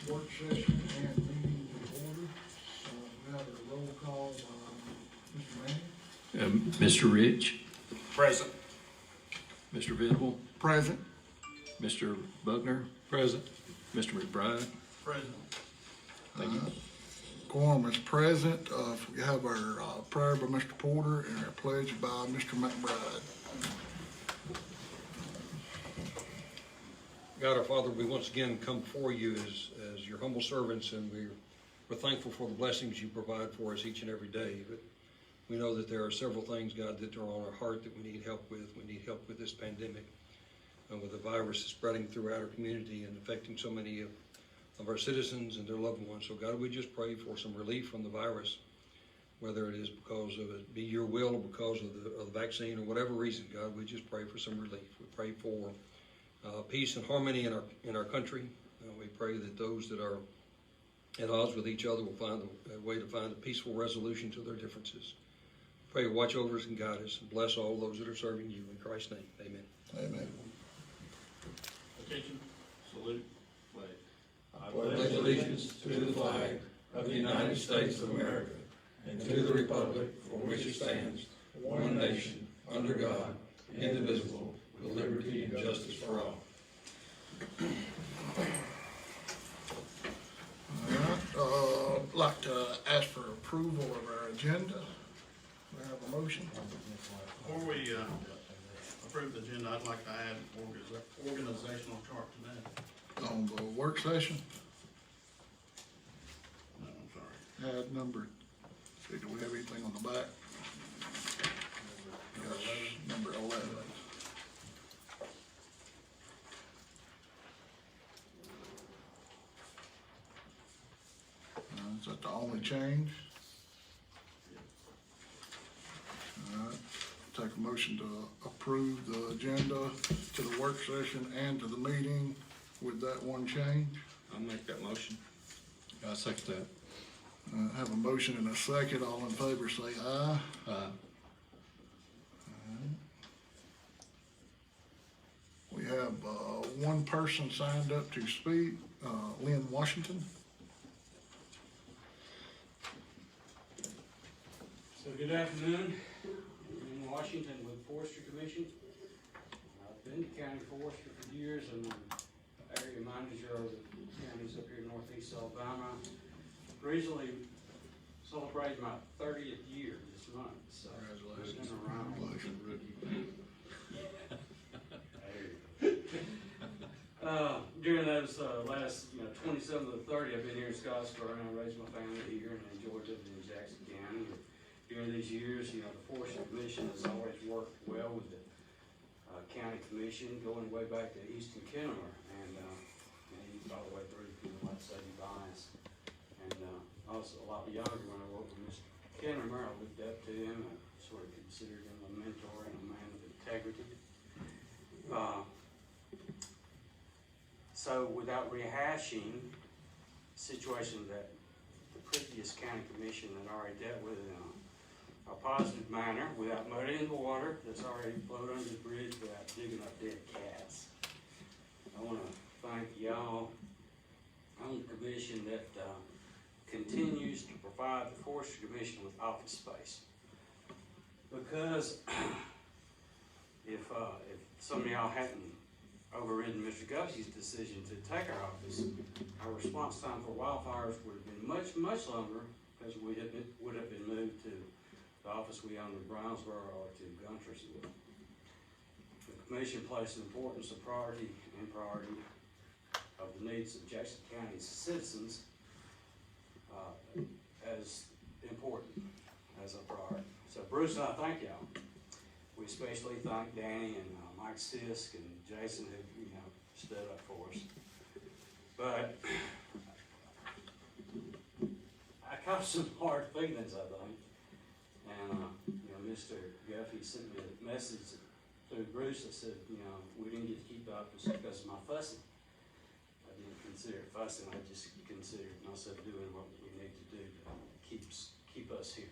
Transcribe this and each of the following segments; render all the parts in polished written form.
work session and meeting in order. We have a roll call, Mr. Manning. Mr. Rich, Present. Mr. Venable, Present. Mr. Buckner, Present. Mr. McBride. Present. Thank you. Quorum is present. We have our prayer by Mr. Porter and our pledge by Mr. McBride. God our Father, we once again come before you as your humble servants, and we're thankful for the blessings you provide for us each and every day. But we know that there are several things, God, that are on our heart that we need help with. We need help with this pandemic, with the virus spreading throughout our community and affecting so many of our citizens and their loved ones. So God, we just pray for some relief from the virus, whether it is because of it be your will or because of the vaccine or whatever reason. God, we just pray for some relief. We pray for peace and harmony in our country. We pray that those that are at odds with each other will find a way to find a peaceful resolution to their differences. Pray you watch over us and guide us, and bless all those that are serving you. In Christ's name, amen. Amen. Attention, salute, flag. I pledge allegiance to the flag of the United States of America and to the republic for which it stands, one nation, under God, indivisible, with liberty and justice for all. All right, like to ask for approval of our agenda. We have a motion. Before we approve the agenda, I'd like to add organizational chart to that. On the work session, No, I'm sorry. add number, see, do we have anything on the back? Yes, number 11. Is that the only change? All right, take a motion to approve the agenda to the work session and to the meeting with that one change. I'll make that motion. I second that. Have a motion and a second. All in favor say aye. We have one person signed up to speak, Lynn Washington. So good afternoon, I'm in Washington with Forestry Commission. I've been to county forester for years. I'm the area manager of the counties up here in northeast Alabama. Recently celebrated my 30th year this month, so it's been around. During those last 27 to 30, I've been here in Scottsboro, and I raised my family here and enjoyed living in Jackson County. During these years, the Forestry Commission has always worked well with the County Commission, going way back to Easton Kennemer, and all the way through, like Sadie Bynes. And also a lot younger when I worked with Mr. Kennemer, I looked up to him. I sort of considered him a mentor and a man of integrity. So without rehashing the situation that the previous county commission had already dealt with in a positive manner, without muddying the water that's already flowed under the bridge, without digging up dead cats, I want to thank y'all on the commission that continues to provide the Forestry Commission with office space. Because if some of y'all hadn't overridden Mr. Gussie's decision to take our office, our response time for wildfires would have been much, much longer, because we would have been moved to the office we own in Brownsboro or to Guntersville. The commission placed the importance of priority of the needs of Jackson County's citizens as important as a priority. So Bruce and I thank y'all. We especially thank Danny and Mike Sisk and Jason who stood up for us. But I caught some hard feelings, I think. And Mr. Guffey sent me a message through Bruce that said, we didn't get to keep the office because of my fussing. I didn't consider it fussing. I just considered myself doing what we need to do to keep us here.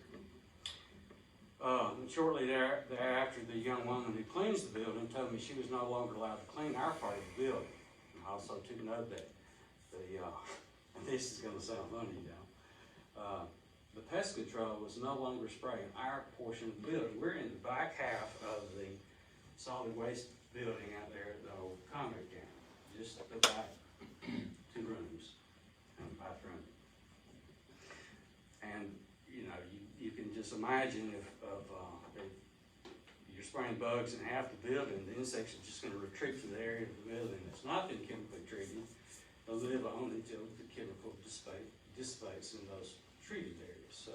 Shortly thereafter, the young woman who cleans the building told me she was no longer allowed to clean our part of the building. I also took note that the this is gonna sound funny now. The pest control was no longer spraying our portion of the building. We're in the back half of the solid waste building out there at the old convict camp. Just the back 2 rooms and a bathroom. And, you know, you can just imagine if you're spraying bugs in half the building, the insects are just gonna retreat to the area of the building that's not been chemically treated. They'll live on until the chemical dissipates in those treated areas. So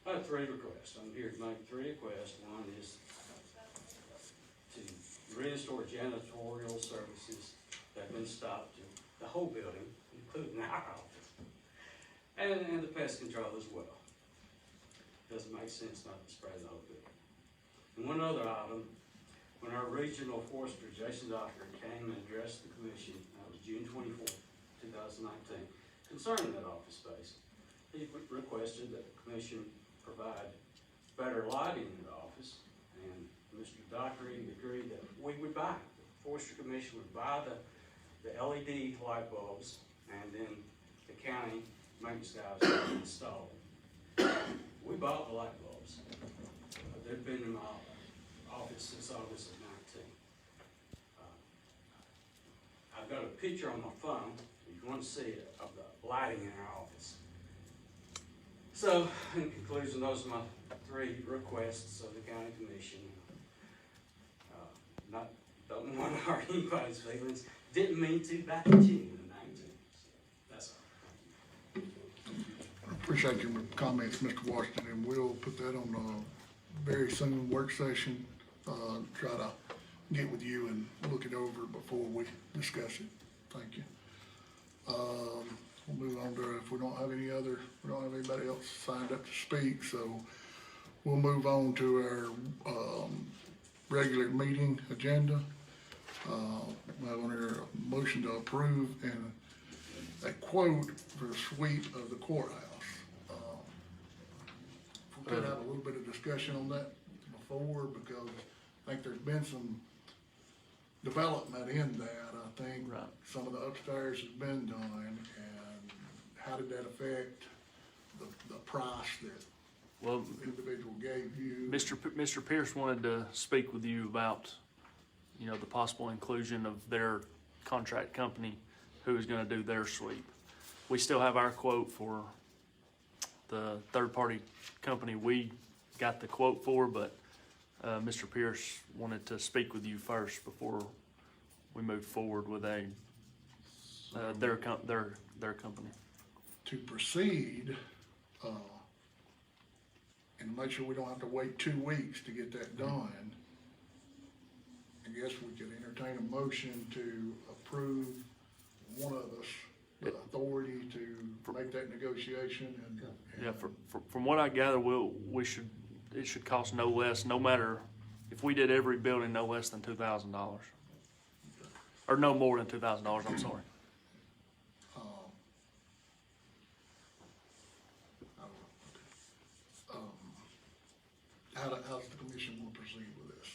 I have 3 requests. I'm here to make 3 requests. One is to restore janitorial services that have been stopped in the whole building, including our office, and the pest control as well. Doesn't make sense not to spray the whole building. And one other item, when our regional forester, Jason Docker, came and addressed the commission, that was June 24th, 2019, concerning that office space, he requested that the commission provide better lighting in the office, and Mr. Dockery agreed that we would buy, the forestry commission would buy the LED light bulbs, and then the county maintenance guys would install them. We bought the light bulbs. They've been in my office since August of 19. I've got a picture on my phone, if you want to see it, of the lighting in our office. So, in conclusion, those are my 3 requests of the county commission. Don't want to hurt anybody's feelings. Didn't mean to back in June of 19. So that's all. I appreciate your comments, Mr. Washington, and we'll put that on a very soon work session. Try to get with you and look it over before we discuss it. Thank you. We'll move on to, if we don't have anybody else signed up to speak, so we'll move on to our regular meeting agenda. I want a motion to approve and a quote for the sweep of the courthouse. If we could have a little bit of discussion on that before, because I think there's been some development in that. I think Right. some of the upstairs has been done, and how did that affect the price that Well, the individual gave you? Mr. Pierce wanted to speak with you about, you know, the possible inclusion of their contract company who is gonna do their sweep. We still have our quote for the third-party company we got the quote for, but, Mr. Pierce wanted to speak with you first before we move forward with their company. To proceed, and make sure we don't have to wait 2 weeks to get that done, I guess we could entertain a motion to approve one of us the authority to make that negotiation and. Yeah, from what I gather, it should cost no less, no matter, if we did every building, no less than $2,000. Or no more than $2,000, I'm sorry. How's the commission want to proceed with this?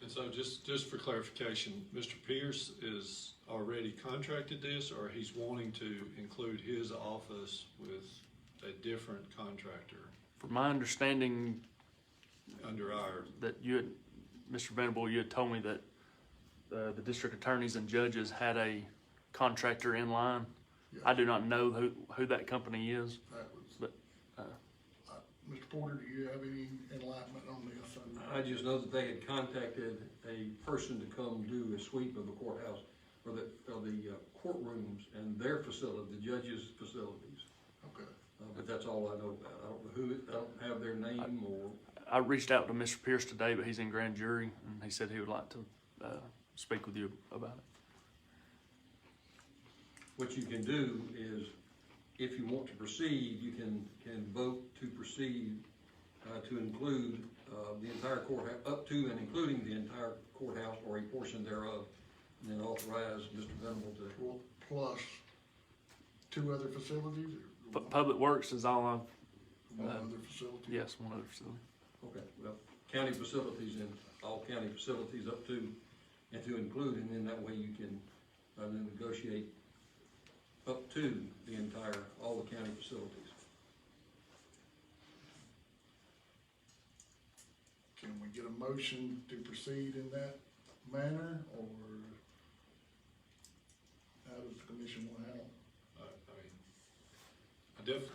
And so just for clarification, Mr. Pierce is already contracted this, or he's wanting to include his office with a different contractor From my understanding, under our, that Mr. Venable, you had told me that the district attorneys and judges had a contractor in line. Yeah. I do not know who that company is, That was, but, Mr. Porter, do you have any enlightenment on this? I just know that they had contacted a person to come do a sweep of the courthouse, or the courtrooms and their facility, the judges' facilities. Okay. But that's all I know about. I don't know who, I don't have their name or. I reached out to Mr. Pierce today, but he's in grand jury, and he said he would like to speak with you about it. What you can do is, if you want to proceed, you can vote to proceed to include the entire courthouse, up to and including the entire courthouse or a portion thereof, and then authorize Mr. Venable to. Plus 2 other facilities? Or Public Works is all I've, one other facility? yes, one other facility. Okay, well, county facilities and all county facilities up to and to include, and then that way you can and negotiate up to the entire, all the county facilities. Can we get a motion to proceed in that manner, or how does the commission want to handle it?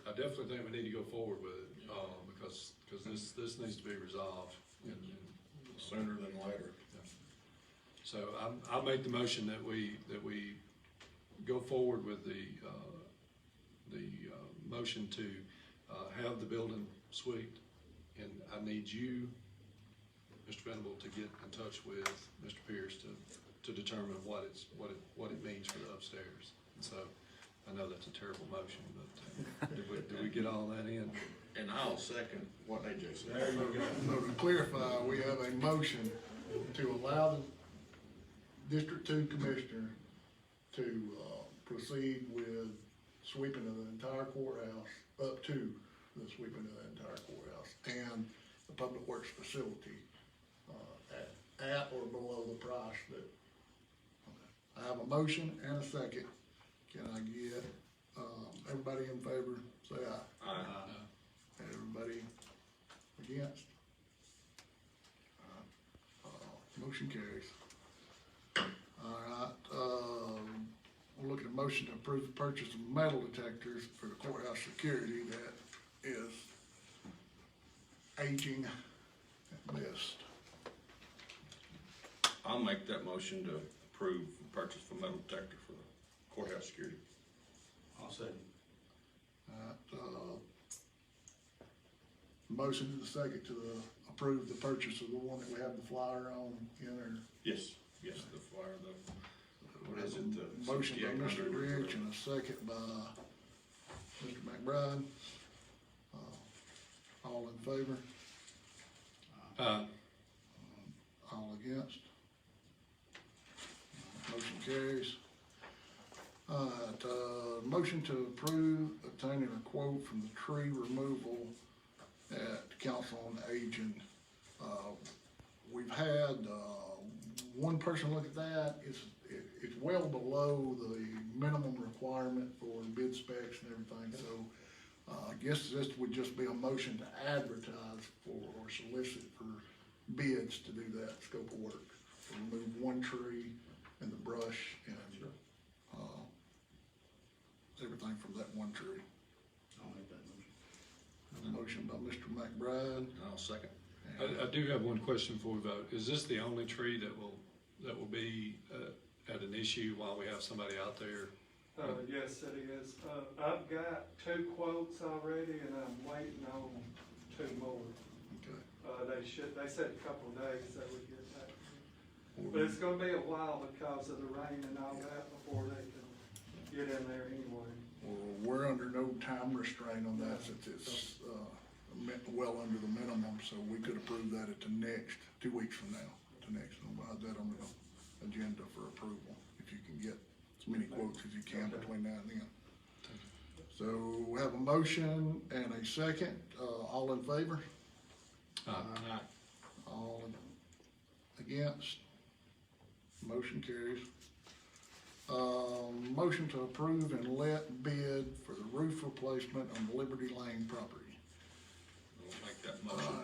I definitely think we need to go forward with it, because this needs to be resolved. Sooner than later. So I'll make the motion that we go forward with the motion to, have the building swept. And I need you, Mr. Venable, to get in touch with Mr. Pierce to determine what it means for the upstairs. And so, I know that's a terrible motion, but did we get all that in? And I'll second what AJ said. So to clarify, we have a motion to allow the District 2 Commissioner to proceed with sweeping of the entire courthouse, up to the sweeping of the entire courthouse and the Public Works facility at or below the price that. I have a motion and a second. Can I get, everybody in favor, say aye. Aye. Everybody against? Motion carries. All right, we're looking at a motion to approve the purchase of metal detectors for the courthouse security that is aging at best. I'll make that motion to approve the purchase of metal detector for the courthouse security. I'll second. Motion to the second to approve the purchase of the one that we have the flyer on in there. Yes, the flyer, what is it? The Motion by Mr. 6800 or Rich and a second by Mr. McBride. All in favor? All against? Motion carries. Motion to approve obtaining a quote from the tree removal at Council on Aging. We've had, one person look at that. It's well below the minimum requirement for bid specs and everything, so, I guess this would just be a motion to advertise for or solicit for bids to do that scope of work. Remove one tree and the brush and, everything from that one tree. I'll make that motion. A motion by Mr. McBride. I'll second. I do have one question before we vote. Is this the only tree that will be at an issue while we have somebody out there? Yes, it is. I've got 2 quotes already and I'm waiting on 2 more. Okay. They said a couple of days they would get back to me. But it's gonna be a while because of the rain and all that before they can get in there anyway. Well, we're under no time restraint on that since it's, well under the minimum, so we could approve that at the next, 2 weeks from now, the next, and we'll have that on the agenda for approval, if you can get as many quotes as you can between now and then. So we have a motion and a second, all in favor? All against? Motion carries. Motion to approve and let bid for the roof replacement on the Liberty Lane property. I'll make that motion.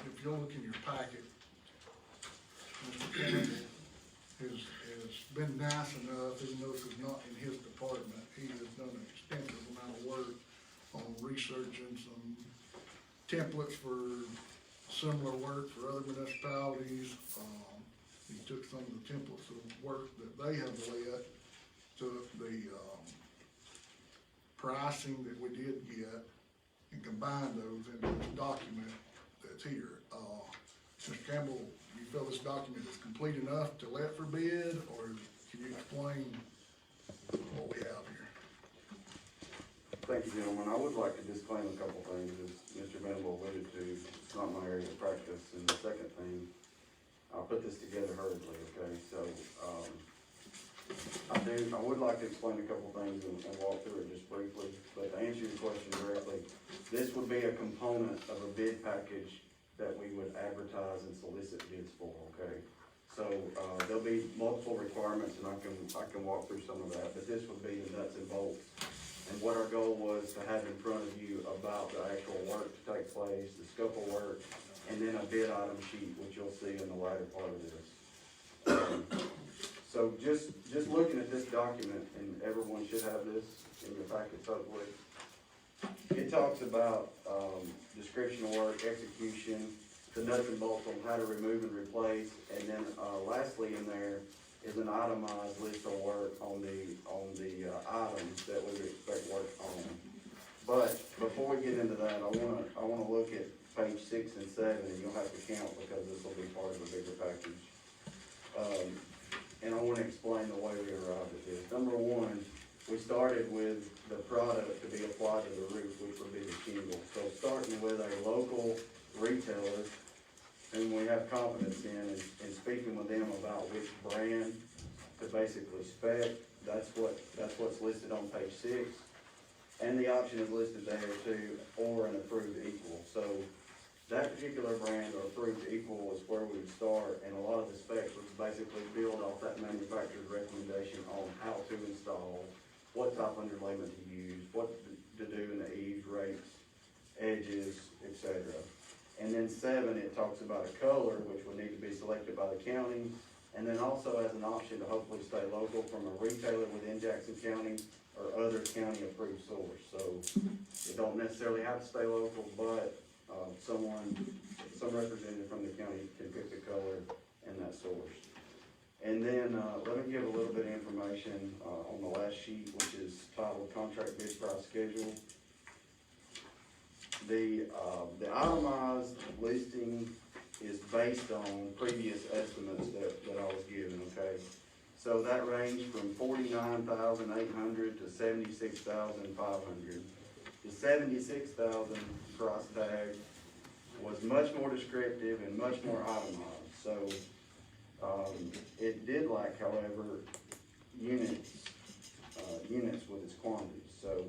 If you'll look in your packet, Mr. Campbell has been nice enough, even though this is not in his department, he has done an extensive amount of work on researching some templates for similar work for other municipalities. He took some of the templates of work that they have led, took the pricing that we did get, and combined those into this document that's here. Mr. Campbell, you feel this document is complete enough to let for bid, or can you explain what we have here? Thank you, gentlemen. I would like to disclaim a couple things, as Mr. Venable alluded to. It's not my area of practice. And the second thing, I'll put this together hurriedly, okay? So, I would like to explain a couple things and walk through it just briefly. But to answer your question directly, this would be a component of a bid package that we would advertise and solicit bids for, okay? So, there'll be multiple requirements, and I can walk through some of that, but this would be the nuts and bolts. And what our goal was to have in front of you about the actual work to take place, the scope of work, and then a bid item sheet, which you'll see in the latter part of this. So just looking at this document, and everyone should have this in your packets hopefully, it talks about, description of work, execution, the nuts and bolts on how to remove and replace, and then, lastly in there is an itemized list of work on the items that we would expect work on. But before we get into that, I wanna look at page 6 and 7, and you'll have to count because this will be part of a bigger package. And I wanna explain the way we arrived at this. Number one, we started with the product to be applied to the roof, which would be the shingle. So starting with a local retailer whom we have confidence in, and speaking with them about which brand to basically spec, that's what's listed on page 6. And the option is listed there too, or an approved equal. So that particular brand or approved equal is where we would start, and a lot of the specs was basically build off that manufacturer's recommendation on how to install, what type of underlayment to use, what to do in the eaves, rakes, edges, etc. And then 7, it talks about a color, which would need to be selected by the county, and then also as an option to hopefully stay local from a retailer within Jackson County or other county approved source. So it don't necessarily have to stay local, but some representative from the county can pick the color and that source. And then let me give a little bit of information on the last sheet, which is titled Contract Bid Price Schedule. The itemized listing is based on previous estimates that I was given, okay? So that ranged from 49,800 to 76,500. The 76,000 price tag was much more descriptive and much more itemized. So it did lack, however, units with its quantities. So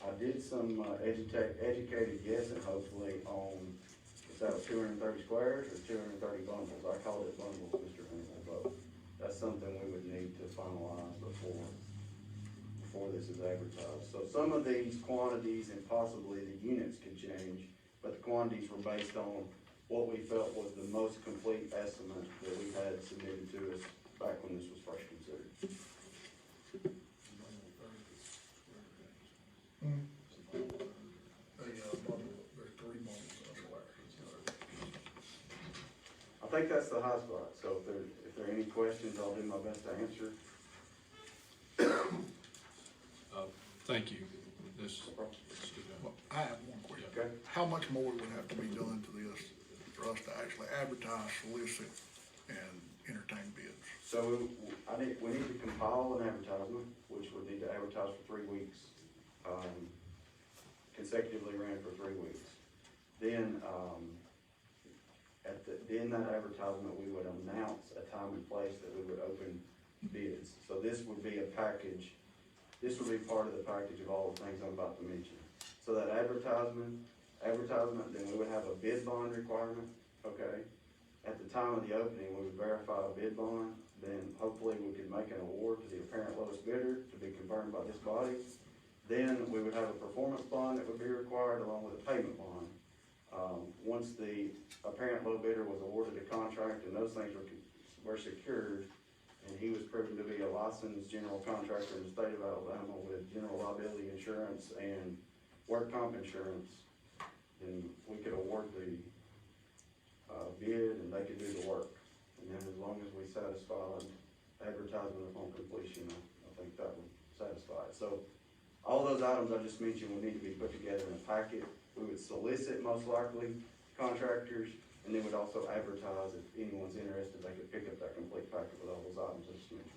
I did some educated guessing, hopefully, on if that was 230 squares or 230 bundles. I called it bundles, Mr. Hannibal, but that's something we would need to finalize before this is advertised. So some of these quantities and possibly the units could change, but the quantities were based on what we felt was the most complete estimate that we had submitted to us back when this was first considered. There's 3 bundles, that's why. I think that's the high spot, so if there are any questions, I'll do my best to answer. Thank you. Well, I have one question. Okay. How much more would have to be done to this for us to actually advertise, solicit, and entertain bids? So we need to compile an advertisement, which would need to advertise for 3 weeks, consecutively ran for 3 weeks. Then, in that advertisement, we would announce a time and place that we would open bids. So this would be a package, this would be part of the package of all the things I'm about to mention. So that advertisement, then we would have a bid bond requirement, okay? At the time of the opening, we would verify a bid bond, then hopefully we could make an award to the apparent lowest bidder to be confirmed by this body. Then we would have a performance bond that would be required along with a payment bond. Once the apparent low bidder was awarded a contract and those things were secured, and he was proven to be a licensed general contractor in the state of Alabama with general liability insurance and work comp insurance, then we could award the bid and they could do the work. And then as long as we satisfied advertisement upon completion, I think that would satisfy it. So all those items I just mentioned would need to be put together in a packet. We would solicit most likely contractors, and then we'd also advertise if anyone's interested, they could pick up that complete packet with all those items I just mentioned.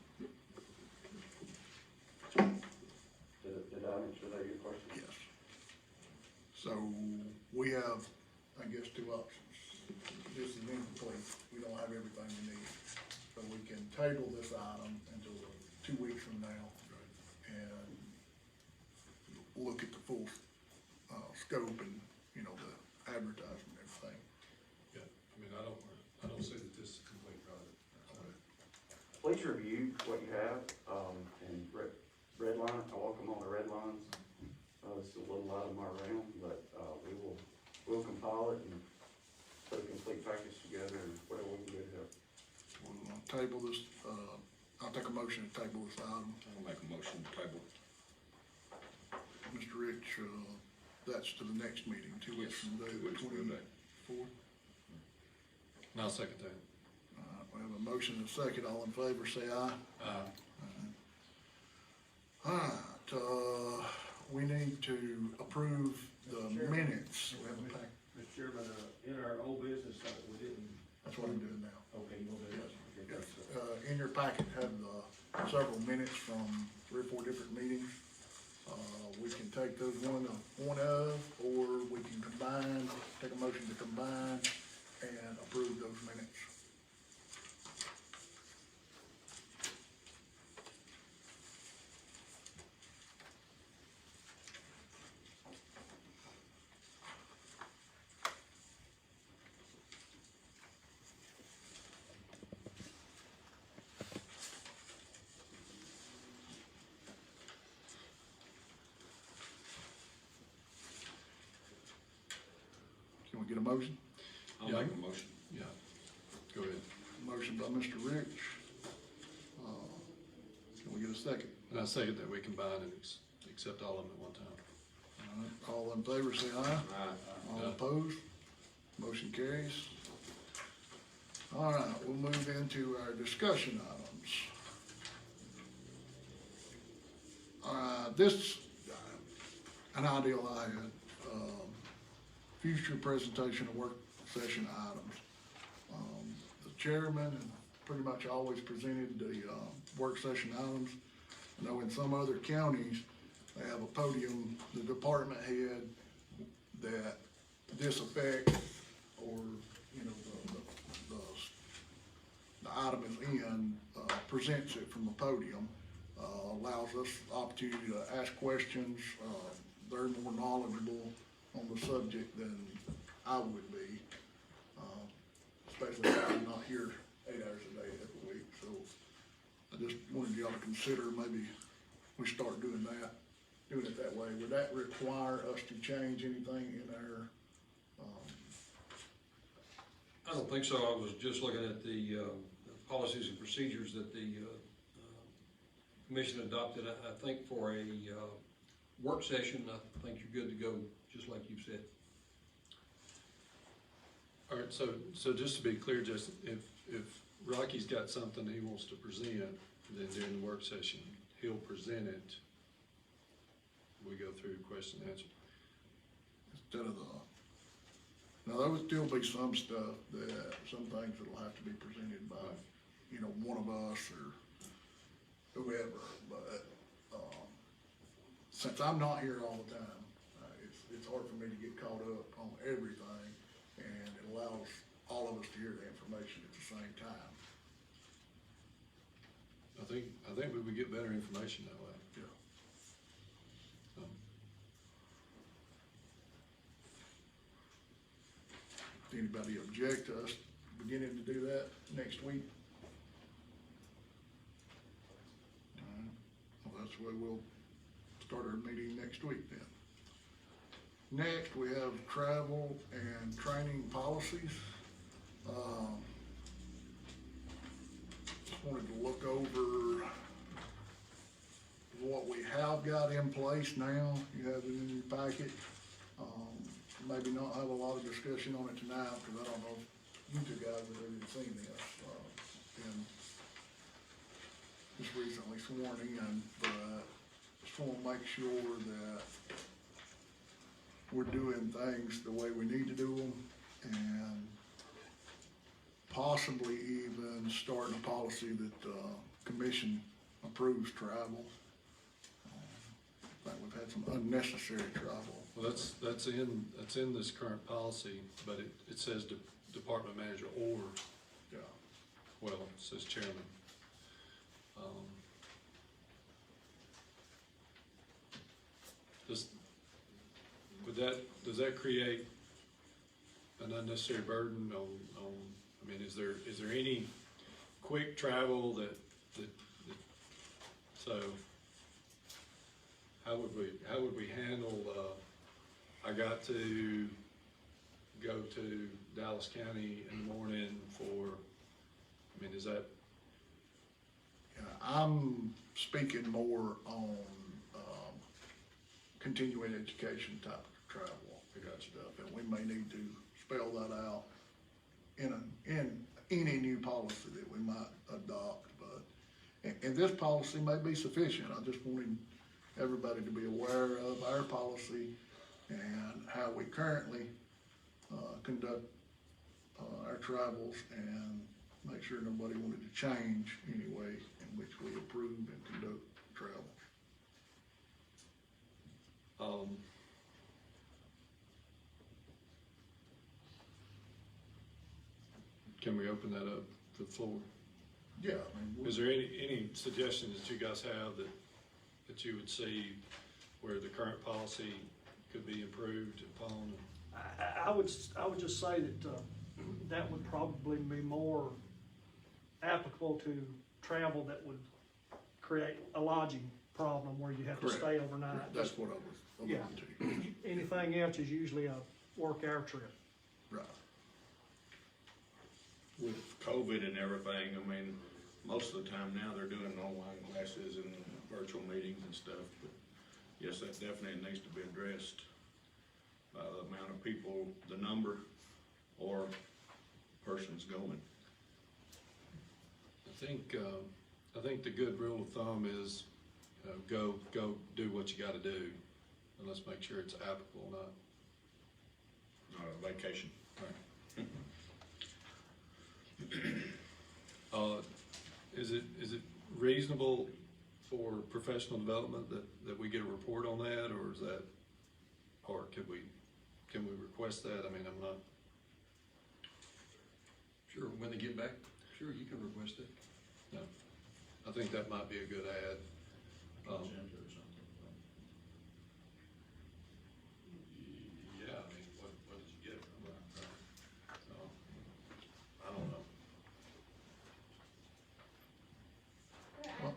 Did I answer that your question? Yes. So we have, I guess, 2 options. This is incomplete. We don't have everything we need. So we can table this item until 2 weeks from now and look at the full scope and, the advertisement and everything. Yeah, I mean, I don't say that this is a complete product. please review what you have, and redline, I welcome all the red lines. There's a little lot of them around, but, we'll compile it and put a complete package together and whatever we can do to help. We'll table this, I'll take a motion to table this item. I'll make a motion to table. Mr. Rich, that's to the next meeting, 2 weeks Yes, from today, 2 the weeks from today. 24th. And I'll second that. We have a motion and a second, all in favor, say aye. All right, we need to approve the minutes. We have a pack, Mr. Chairman, in our old business, we didn't, that's what I'm doing now. okay, you want to do that? Okay, Yes, so- in your packet have several minutes from 3 or 4 different meetings. We can take those one of, or we can combine, take a motion to combine and approve those minutes. Can we get a motion? I'll Yeah. make a motion. Yeah, go ahead. Motion by Mr. Rich. Can we get a second? And I second that we combine and accept all of them at one time. All right, all in favor, say aye. All Aye. opposed? Motion carries. All right, we'll move into our discussion items. This, an ideal I had, future presentation of work session items. The chairman and pretty much always presented the, work session items. I know in some other counties, they have a podium, the department head that this affects, or, you know, the item is in, presents it from the podium, allows us the opportunity to ask questions. They're more knowledgeable on the subject than I would be, especially if I'm not here 8 hours a day every week. So I just wanted y'all to consider maybe we start doing it that way. Would that require us to change anything in our, I don't think so. I was just looking at the policies and procedures that the commission adopted. I think for a work session, I think you're good to go, just like you said. All right, so just to be clear, Justin, if Rocky's got something he wants to present, then during the work session, he'll present it. We go through question and answer. instead of now there would still be some stuff some things that'll have to be presented by, you know, one of us or whoever, but, since I'm not here all the time, it's hard for me to get caught up on everything, and it allows all of us to hear the information at the same time. I think we would get better information that way. Yeah. Anybody object to us beginning to do that next week? All right. Well, that's the way we'll start our meeting next week then. Next, we have travel and training policies. Just wanted to look over what we have got in place now. You have it in your packet. Maybe not have a lot of discussion on it tonight, because I don't know if you two guys have ever seen this. And just recently sworn in, but just want to make sure that we're doing things the way we need to do them, and possibly even starting a policy that the commission approves travel. I think we've had some unnecessary travel. Well, that's in this current policy, but it says department manager or, Yeah. well, it says chairman. Does that create an unnecessary burden on, I mean, is there any quick travel that So how would we handle, I got to go to Dallas County in the morning for, I mean, is that, Yeah, I'm speaking more on, continuing education type of travel. Stuff, and we may need to spell that out in any new policy that we might adopt, but, and this policy may be sufficient. I just wanted everybody to be aware of our policy and how we currently, conduct, our travels, and make sure nobody wanted to change any way in which we approve and conduct travel. Can we open that up to the floor? Yeah, I mean, Is there any suggestions that you guys have that you would see where the current policy could be improved upon? I would just say that, that would probably be more applicable to travel that would create a lodging problem where you have to Correct. stay overnight. that's what I was Yeah. alluding to. Anything else is usually a work hour trip. Right. With COVID and everything, I mean, most of the time now they're doing online classes and virtual meetings and stuff, but yes, that definitely needs to be addressed by the amount of people, the number, or persons going. I think the good rule of thumb is, go do what you gotta do, and let's make sure it's applicable, not. Not a vacation. Is it reasonable for professional development that we get a report on that, or is that, or can we request that? I mean, I'm not. Sure, when they get back, sure, you can request it. No, I think that might be a good add. Agenda or something. Yeah, I mean, what did you get from that? I don't know. Well,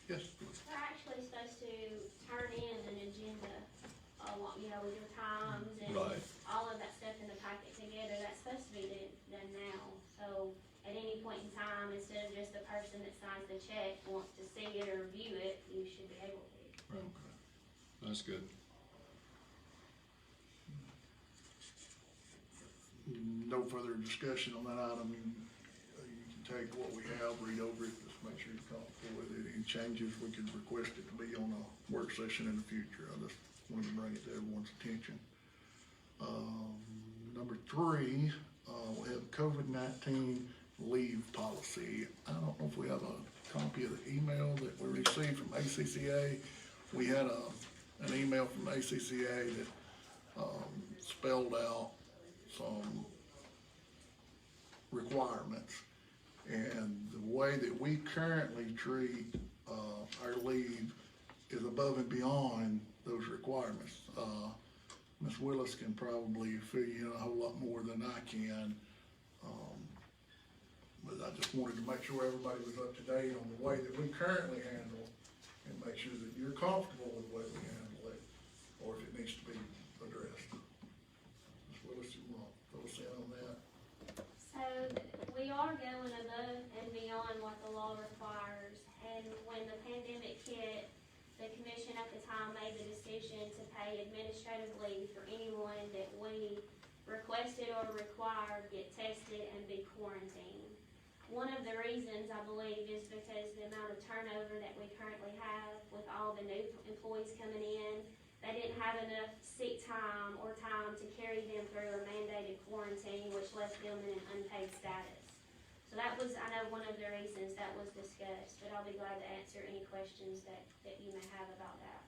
yes, We're actually supposed to turn in an agenda, along, with your times and Right. all of that stuff in the packet together. That's supposed to be done now. So at any point in time, instead of just the person that signs the check wants to see it or view it, you should be able to. Okay, that's good. no further discussion on that item. You can take what we have, read over it, just make sure you're comfortable with it. Any changes, we can request it to be on a work session in the future. I just wanted to bring it to everyone's attention. Number 3, we have COVID-19 leave policy. I don't know if we have a copy of the email that we received from ACCA. We had an email from ACCA that spelled out some requirements. And the way that we currently treat our leave is above and beyond those requirements. Ms. Willis can probably fill you in a whole lot more than I can. But I just wanted to make sure everybody was up to date on the way that we currently handle and make sure that you're comfortable with the way we handle it, or if it needs to be addressed. Ms. Willis, you want to fill us in on that? So we are going above and beyond what the law requires, and when the pandemic hit, the commission at the time made the decision to pay administrative leave for anyone that we requested or required get tested and be quarantined. One of the reasons, I believe, is because the amount of turnover that we currently have with all the new employees coming in, they didn't have enough sick time or time to carry them through a mandated quarantine, which left them in an unpaid status. So that was, I know, one of the reasons that was discussed, but I'll be glad to answer any questions that you may have about that.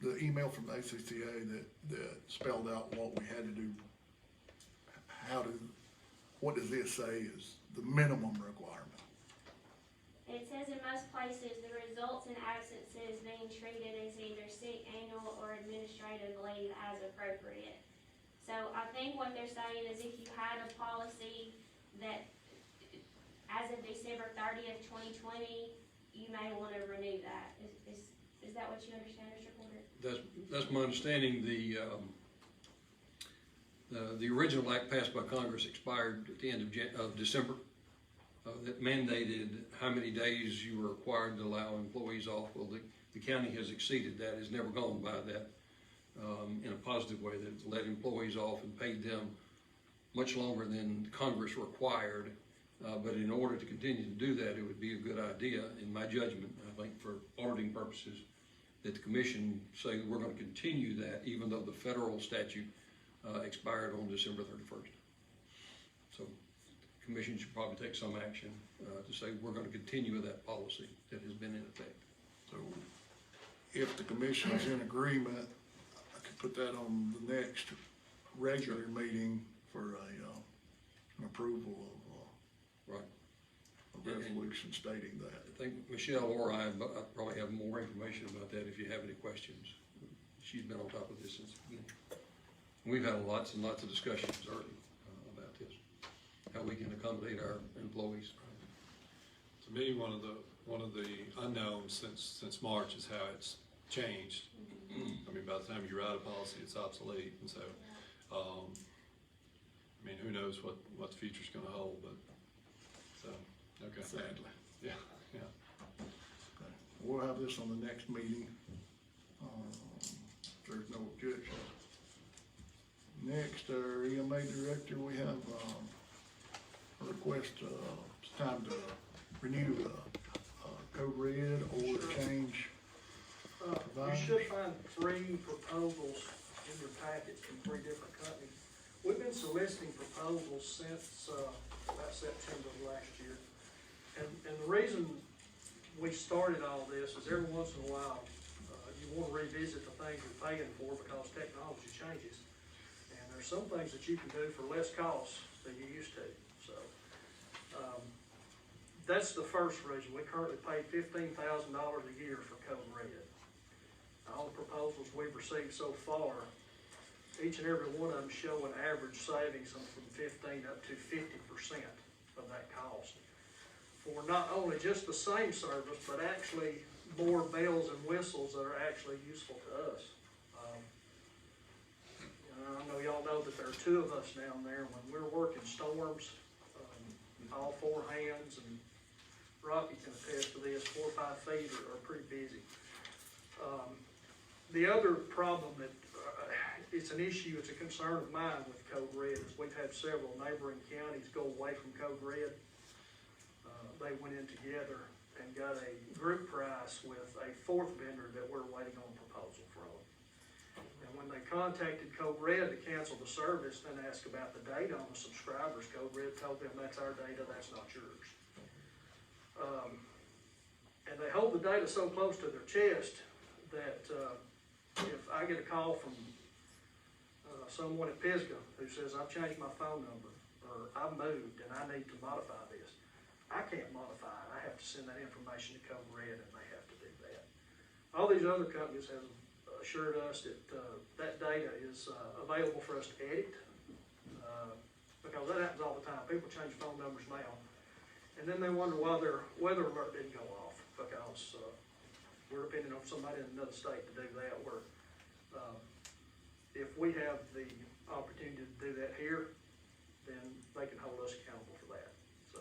The email from the ACCA that spelled out what we had to do, what does this say is the minimum requirement? It says in most places, the results in absences being treated as either sick, annual, or administrative leave as appropriate. So I think what they're saying is if you had a policy that as of December 30th, 2020, you may want to renew that. Is that what you understand, Mr. Porter? That's my understanding. The original act passed by Congress expired at the end of December. That mandated how many days you were required to allow employees off. Well, the county has exceeded that, has never gone by that in a positive way, that let employees off and paid them much longer than Congress required. But in order to continue to do that, it would be a good idea, in my judgment, I think for auditing purposes, that the commission say we're going to continue that even though the federal statute expired on December 31st. So the commission should probably take some action to say we're going to continue with that policy that has been in effect. So if the commission's in agreement, I could put that on the next regular meeting for an approval of Right. a resolution stating that. I think Michelle or I probably have more information about that if you have any questions. She's been on top of this since the beginning. We've had lots and lots of discussions already about this, how we can accommodate our employees. To me, one of the unknowns since March is how it's changed. I mean, by the time you write a policy, it's obsolete, and so, I mean, who knows what the future's gonna hold, but, so, okay. Sadly. Yeah. Okay. We'll have this on the next meeting. If there's no objection. Next, our EMA director, we have a request, it's time to renew Code Red or change You providers. should find 3 proposals in your packet from 3 different companies. We've been soliciting proposals since about September of last year. And the reason we started all this is every once in a while, you want to revisit the things you're paying for because technology changes. And there's some things that you can do for less cost than you used to. So that's the first reason. We currently pay $15,000 a year for Code Red. All the proposals we've received so far, each and every one of them show an average savings from 15 up to 50% of that cost, for not only just the same service, but actually more bells and whistles that are actually useful to us. I know y'all know that there are 2 of us down there. When we're working storms, all 4 hands, and Rocky can attest to this, 4 or 5 feet are pretty busy. The other problem that it's an issue, it's a concern of mine with Code Red, is we've had several neighboring counties go away from Code Red. They went in together and got a group price with a 4th vendor that we're waiting on a proposal from. And when they contacted Code Red to cancel the service, then asked about the data on the subscribers, Code Red told them that's our data, that's not yours. And they hold the data so close to their chest that if I get a call from someone at Pisgah who says, I've changed my phone number, or I've moved and I need to modify this, I can't modify it. I have to send that information to Code Red, and they have to do that. All these other companies have assured us that that data is available for us to edit, because that happens all the time. People change phone numbers now, and then they wonder why their weather alert didn't go off, because we're depending on somebody in another state to do that. Where if we have the opportunity to do that here, then they can hold us accountable for that. So,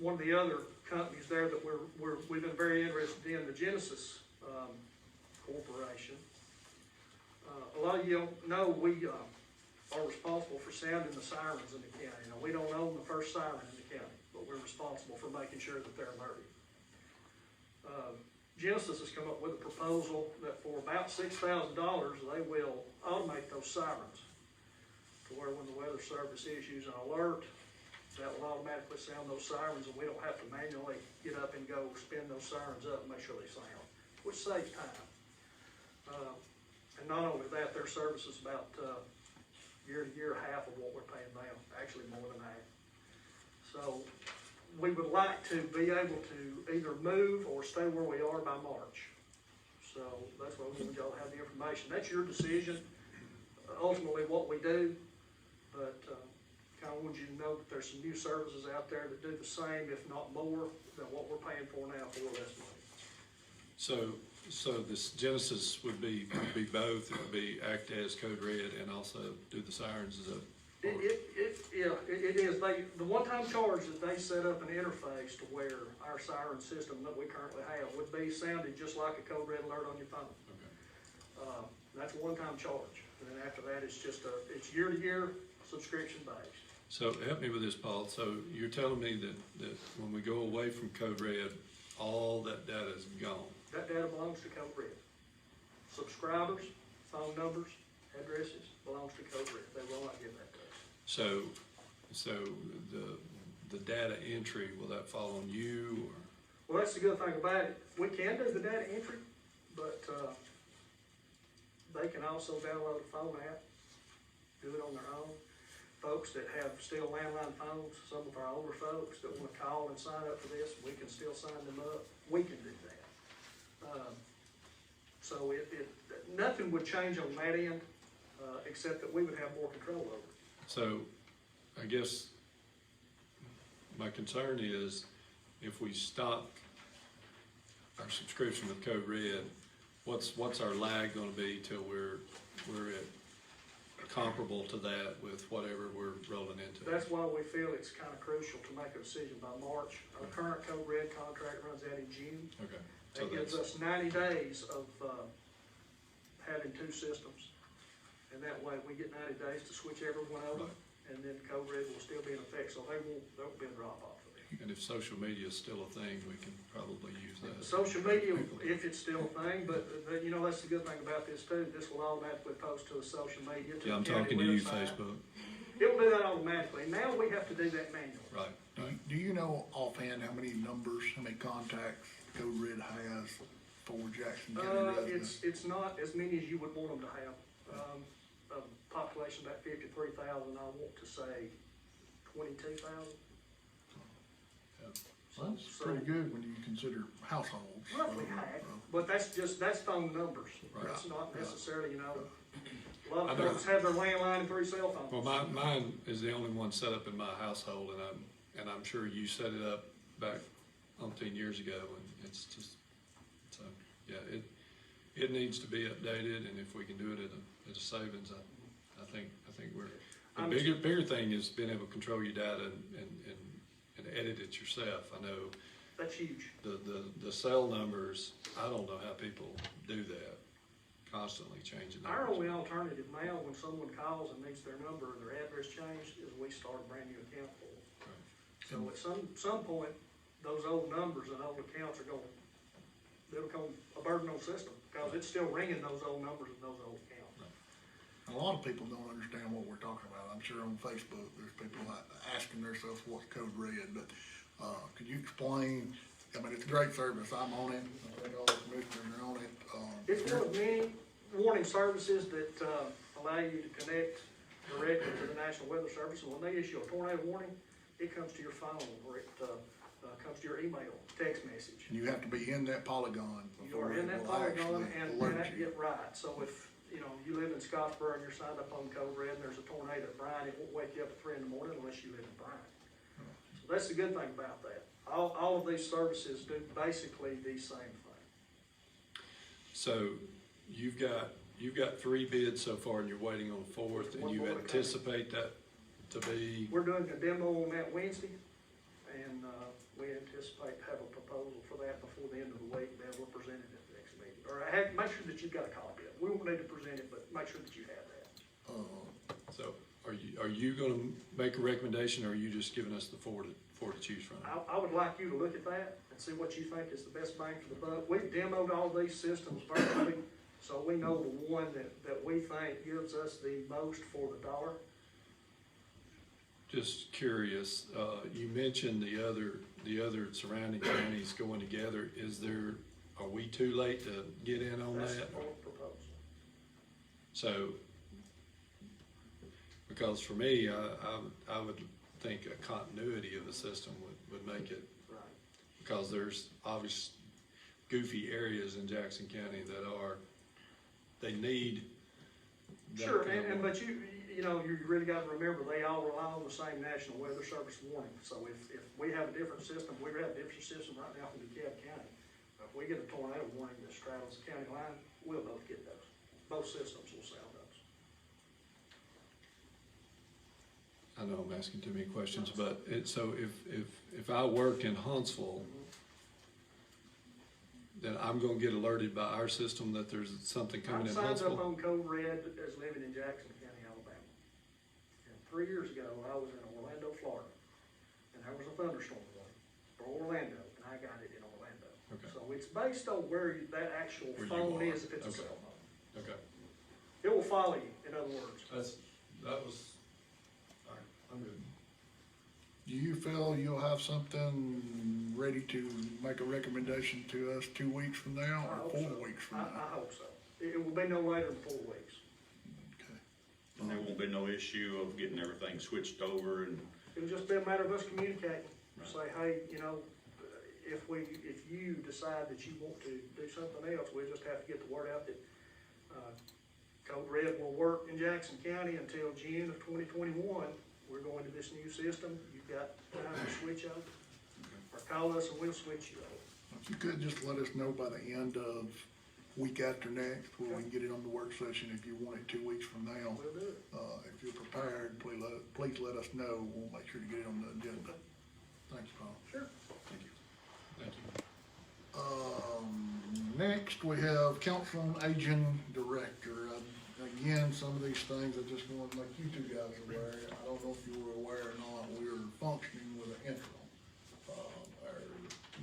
one of the other companies there that we've been very interested in, the Genesis Corporation. A lot of you know we are responsible for sounding the sirens in the county. Now, we don't own the first siren in the county, but we're responsible for making sure that they're alerted. Genesis has come up with a proposal that for about $6,000, they will automate those sirens to where when the Weather Service issues an alert, that will automatically sound those sirens, and we don't have to manually get up and go spin those sirens up and make sure they sound, which saves time. And not only that, their service is about year to year half of what we're paying them, actually more than half. So we would like to be able to either move or stay where we are by March. So that's why we want y'all to have the information. That's your decision, ultimately what we do, but Kinda want you to know that there's some new services out there that do the same, if not more, than what we're paying for now for less money. So this Genesis would be both, it would be act as code red and also do the sirens as a. It is, the one-time charge that they set up an interface to where our siren system that we currently have would be sounded just like a code red alert on your phone. Okay. That's a one-time charge, and then after that, it's it's year-to-year subscription based. So help me with this, Paul. So you're telling me that when we go away from code red, all that data is gone? That data belongs to Code Red. Subscribers, phone numbers, addresses belongs to Code Red. They will not give that to us. So the data entry, will that fall on you or? Well, that's the good thing about it. We can do the data entry, but, they can also download a phone app, do it on their own. Folks that have still landline phones, some of our older folks that wanna call and sign up for this, we can still sign them up. We can do that. So nothing would change on that end, except that we would have more control over it. So I guess my concern is if we stop our subscription with Code Red, what's our lag gonna be till we're at comparable to that with whatever we're rolling into? That's why we feel it's kinda crucial to make a decision by March. Our current Code Red contract runs out in June. Okay. So That gives that's, us 90 days of, having two systems. And that way, we get 90 days to switch everyone over, Right. and then Code Red will still be in effect, so there won't be a drop off of it. and if social media is still a thing, we can probably use that. Social media, if it's still a thing, but you know, that's the good thing about this too, this will automatically post to the social media, to Yeah, I'm the county talking to you, website. Facebook. It will do that automatically. Now we have to do that manually. Right. Do you know offhand how many numbers, how many contacts Code Red has for Jackson County residents? It's not as many as you would want them to have. A population about 53,000, I want to say 22,000. Well, that's pretty good when you consider households. Roughly half, but that's phone numbers. Right. That's not necessarily, a lot I of know. folks have their landline and 3 cell phones. Well, mine is the only one set up in my household, and I'm sure you set it up back umpteen years ago, and it's just, so, yeah, it needs to be updated, and if we can do it at a savings, I think the bigger thing is being able to control your data and edit it yourself. I know That's huge. the cell numbers, I don't know how people do that, constantly changing Our numbers. only alternative now, when someone calls and needs their number and their address changed, is we start a brand new account for them. Right. So at some point, those old numbers and old accounts they'll become a burden on the system, because it's still ringing those old numbers and those old accounts. A lot of people don't understand what we're talking about. I'm sure on Facebook, there's people asking themselves what's Code Red, but, could you explain? I mean, it's a great service. I'm on it. I think all the commissioners are on it. It's one of many warning services that, allow you to connect directly to the National Weather Service, and when they issue a tornado warning, it comes to your phone, or it, comes to your email, text message. And you have to be in that polygon You before are it in that will actually polygon and alert that you. get right, so if, you live in Scottsboro and you're signed up on Code Red and there's a tornado at Bryan, it won't wake you up at 3 in the morning unless you live in Bryan. So that's the good thing about that. All of these services do basically the same thing. So you've got 3 bids so far, and you're waiting on a 4th, and One you more to come. anticipate that to be, We're doing a demo on that Wednesday, and, we anticipate to have a proposal for that before the end of the week, and then we'll present it at the next meeting. Or make sure that you've got a copy of it. We won't need to present it, but make sure that you have that. so are you gonna make a recommendation, or are you just giving us the 4 to choose from? I would like you to look at that and see what you think is the best bang for the buck. We've demoed all these systems virtually, so we know the one that we think gives us the most for the dollar. Just curious, you mentioned the other surrounding counties going together. Are we too late to get in on That's the that? fourth proposal. So, because for me, I would think a continuity of the system would make it, Right. because there's obvious goofy areas in Jackson County that they need that Sure, kind of- but you know, you really gotta remember, they all rely on the same National Weather Service warning. So if we have a different system, we have a different system right now for DeKalb County. If we get a tornado warning that straddles the county line, we'll both get those. Both systems will sound those. I know I'm asking too many questions, but so if I work in Huntsville, then I'm gonna get alerted by our system that there's something coming in I'm signed up Huntsville? on Code Red as living in Jackson County, Alabama. And 3 years ago, I was in Orlando, Florida, and there was a thunderstorm warning for Orlando, and I got it in Orlando. Okay. So it's based on where that actual Where you phone are. is, if it's a Okay. cell phone. Okay. It will follow you, in other words. That was, all right, I'm good. Do you feel you'll have something ready to make a recommendation to us 2 weeks from now I or hope 4 so. weeks from I now? hope so. It will be no later than 4 weeks. Okay. And there won't be no issue of getting everything switched over and, It'll just be a matter of us communicating. Right. Say, hey, you know, if you decide that you want to do something else, we just have to get the word out that, Code Red will work in Jackson County until June of 2021. We're going to this new system. You've got time to switch over. Or call us and we'll switch you over. If you could just let us know by the end of week after next, where we can get it on the work session if you want it 2 weeks from now. We'll do it. If you're prepared, please let us know. We'll make sure to get it on the agenda. Thanks, Paul. Sure. Thank you. Next, we have Council on Aging Director. Again, some of these things, I just want to make you two guys aware. I don't know if you were aware or not, we're functioning with an interim. Our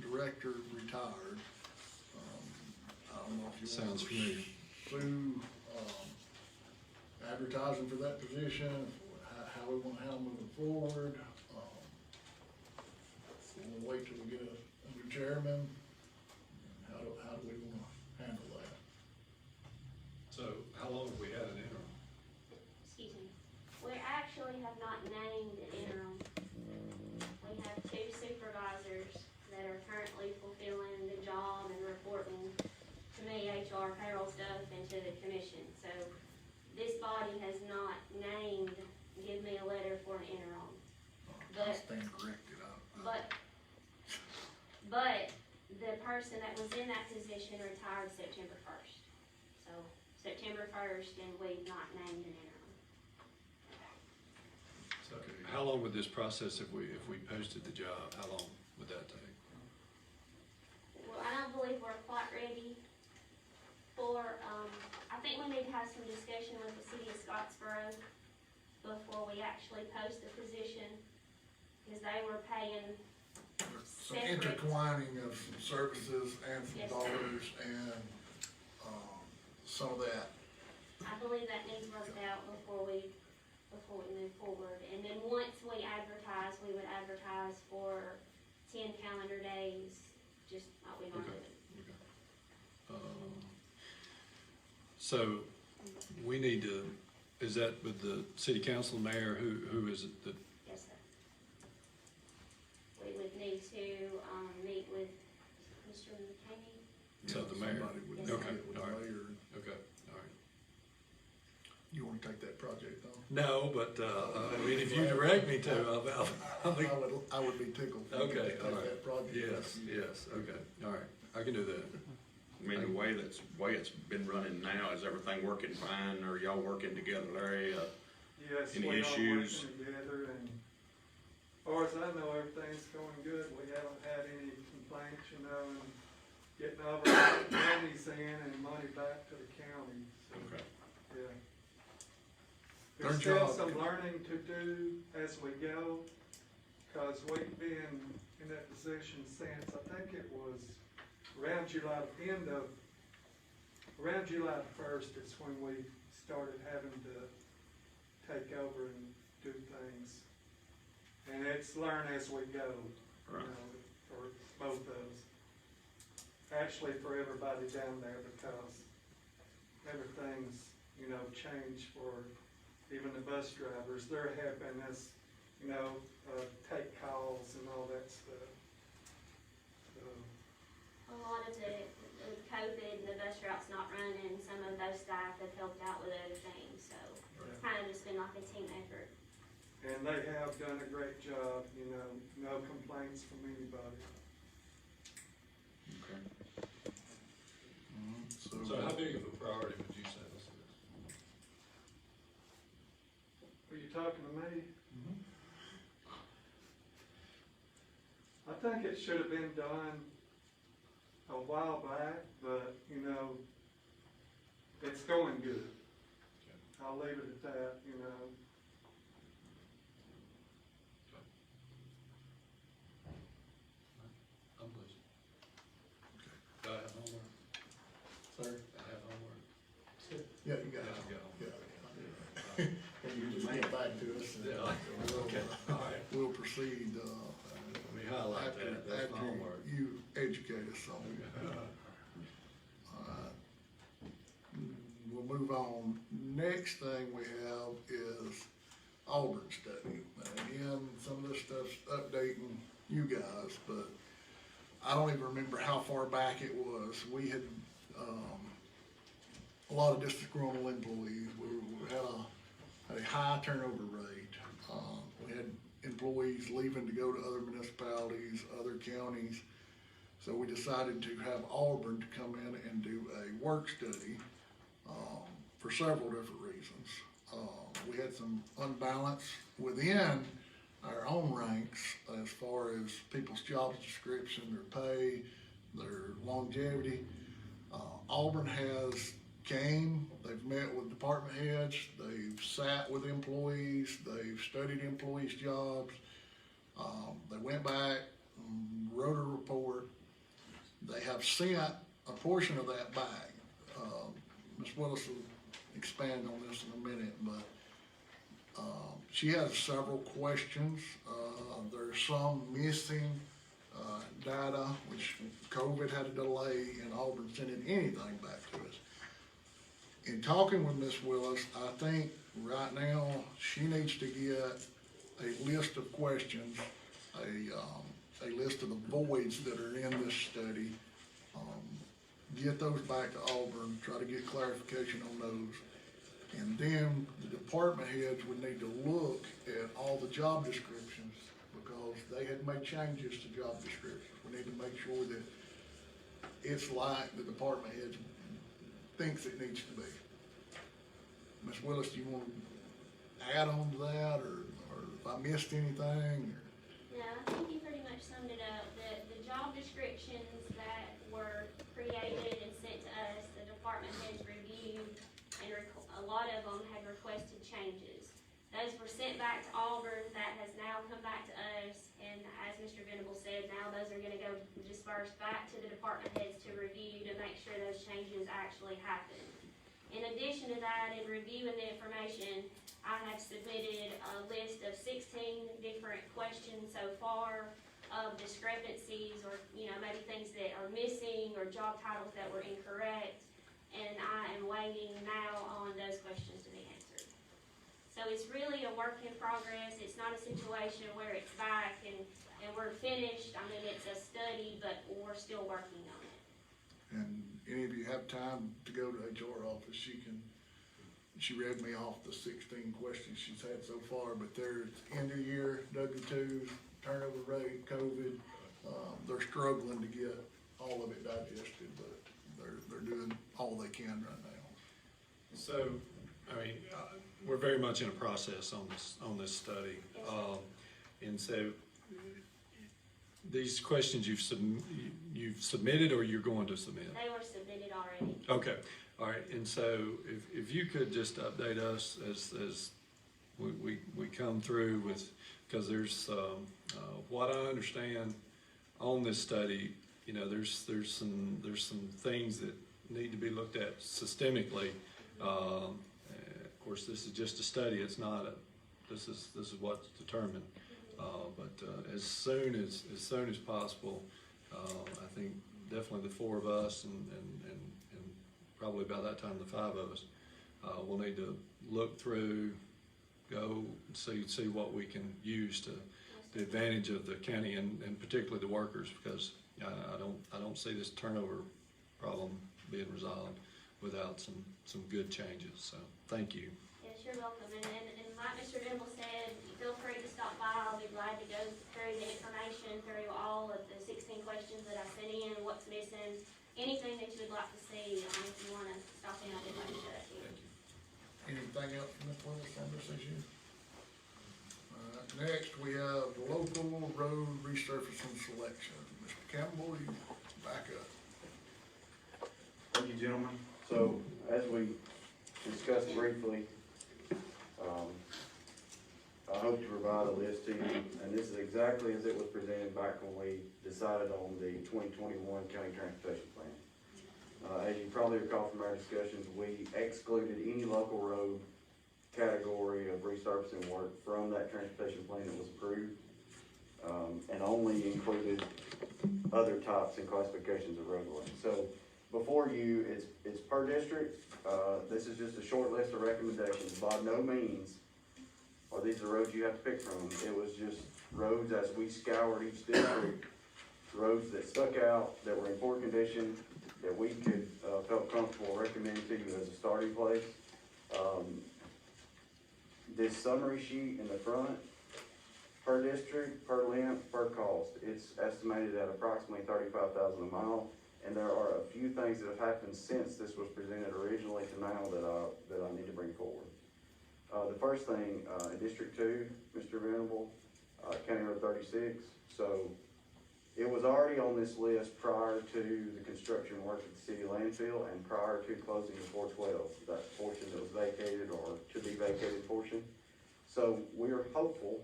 director retired. I don't know if you want Sounds to familiar. pursue, advertising for that position, how we want to handle moving forward. We'll wait till we get a new chairman. How do we want to handle that? So how long have we had an interim? Excuse me. We actually have not named an interim. We have 2 supervisors that are currently fulfilling the job and reporting to me, HR, payroll stuff, and to the commission. So this body has not named, give me a letter for an interim. I'll But, stand corrected. but the person that was in that position retired September 1st. So September 1st, and we've not named an interim. So how long would this process, if we posted the job, how long would that take? Well, I don't believe we're quite ready for, I think we need to have some discussion with the city of Scottsboro before we actually post the position, because they were paying Some separate. intertwining of some services and some Yes, sir. dollars and, some of that. I believe that needs worked out before we move forward. And then once we advertise, we would advertise for 10 calendar days, just like we normally do. So we need to, is that with the city council, mayor, who is it that, Yes, sir. We would need to, meet with Mr. McKinney. so the mayor? Somebody would Yes, get sir. with the Okay, all right. mayor. Okay, all right. You wanna take that project on? No, but, I mean, if you direct me to, I'll be, I would be tickled. for you to okay, take all right. that project. Yes, okay, all right, I can do that. I mean, the way it's been running now, is everything working fine? Are y'all working together, Larry? Yes, Any we are issues? working together, and as far as I know, everything's going good. We haven't had any complaints, you know, and getting all our monies in and money back to the county, so, Okay. yeah. Their There's still job- some learning to do as we go, cause we've been in that position since, I think it was around July 1st is when we started having to take over and do things. And it's learn as we go, you Right. know, for both of us. Actually, for everybody down there, because everything's, you know, changed for even the bus drivers. They're helping us, you know, take calls and all that stuff. So, A lot of the COVID, the bus route's not running, some of those staff have helped out with other things, so it's kind of just been like the team effort. And they have done a great job, you know, no complaints from anybody. Okay. So how big of a priority would you say this is? Are you talking to me? I think it should have been done a while back, but, you know, it's going good. I'll leave it at that, you know. I'm listening. Do I have homework? Sir? I have homework. Yeah, you got it. Yeah, Yeah. And you just get back to us and Yeah. Okay. All right. we'll proceed, Let me highlight that, that's my after homework. you educate us on it. Alright. We'll move on. Next thing we have is Auburn study. And again, some of this stuff's updating you guys, but I don't even remember how far back it was. We had, a lot of disgruntled employees. We had a high turnover rate. We had employees leaving to go to other municipalities, other counties. So we decided to have Auburn to come in and do a work study, for several different reasons. We had some unbalance within our own ranks as far as people's job description, their pay, their longevity. Auburn has they've met with department heads, they've sat with employees, they've studied employees' jobs. They went back, wrote a report. They have sent a portion of that back. Ms. Willis will expand on this in a minute, but she has several questions. There's some missing data, which COVID had a delay in Auburn sending anything back to us. In talking with Ms. Willis, I think right now she needs to get a list of questions, a list of the voids that are in this study, get those back to Auburn, try to get clarification on those. And then the department heads would need to look at all the job descriptions because they had made changes to job descriptions. We need to make sure that it's like the department heads thinks it needs to be. Ms. Willis, do you want to add on to that, or if I missed anything? No, I think you pretty much summed it up. The job descriptions that were created and sent to us, the department heads reviewed, and a lot of them had requested changes. Those were sent back to Auburn. That has now come back to us, and as Mr. Venable said, now those are gonna go dispersed back to the department heads to review to make sure those changes actually happen. In addition to that, in reviewing the information, I have submitted a list of 16 different questions so far of discrepancies or, maybe things that are missing or job titles that were incorrect. And I am waiting now on those questions to be answered. So it's really a work in progress. It's not a situation where it's back and we're finished. I mean, it's a study, but we're still working on it. And any of you have time to go to HR office, she read me off the 16 questions she's had so far, but there's end of year, W-2s, turnover rate, COVID. They're struggling to get all of it digested, but they're doing all they can right now. So, I mean, we're very much in a process on this study. And so these questions you've submitted or you're going to submit? They were submitted already. Okay, all right, and so if you could just update us as we come through with, because there's, what I understand on this study, there's some things that need to be looked at systemically. Of course, this is just a study, it's not this is what's determined. But as soon as possible, I think definitely the four of us and probably by that time the five of us will need to look through, go and see what we can use to the advantage of the county and particularly the workers, because I don't see this turnover problem being resolved without some good changes. So thank you. Yes, You're welcome, and like Mr. Dimble said, feel free to stop by, I'll be glad to go through the information, through all of the 16 questions that I sent in, what's missing, anything that you would like to see, if you wanna stop in, I'd be glad to show that to you. Anything else from Ms. Willis on this issue? Next, we have local road resurfacing selection. Mr. Campbell, you back up. Thank you, gentlemen. So, as we discussed briefly, I hope to provide a list to you, and this is exactly as it was presented back when we decided on the 2021 county transportation plan. As you probably recall from our discussions, we excluded any local road category of resurfacing work from that transportation plan that was approved, and only included other types and classifications of roadway. So before you, it's per district. This is just a short list of recommendations. By no means are these the roads you have to pick from. It was just roads as we scoured each district, roads that stuck out, that were in poor condition, that we could, felt comfortable recommending to you as a starting place. This summary sheet in the front, per district, per length, per cost, it's estimated at approximately $35,000 a mile. And there are a few things that have happened since this was presented originally to now that I need to bring forward. The first thing, in District 2, Mr. Venable, County Road 36. So it was already on this list prior to the construction work at the city landfill and prior to closing the 412, that portion that was vacated or to be vacated portion. So we are hopeful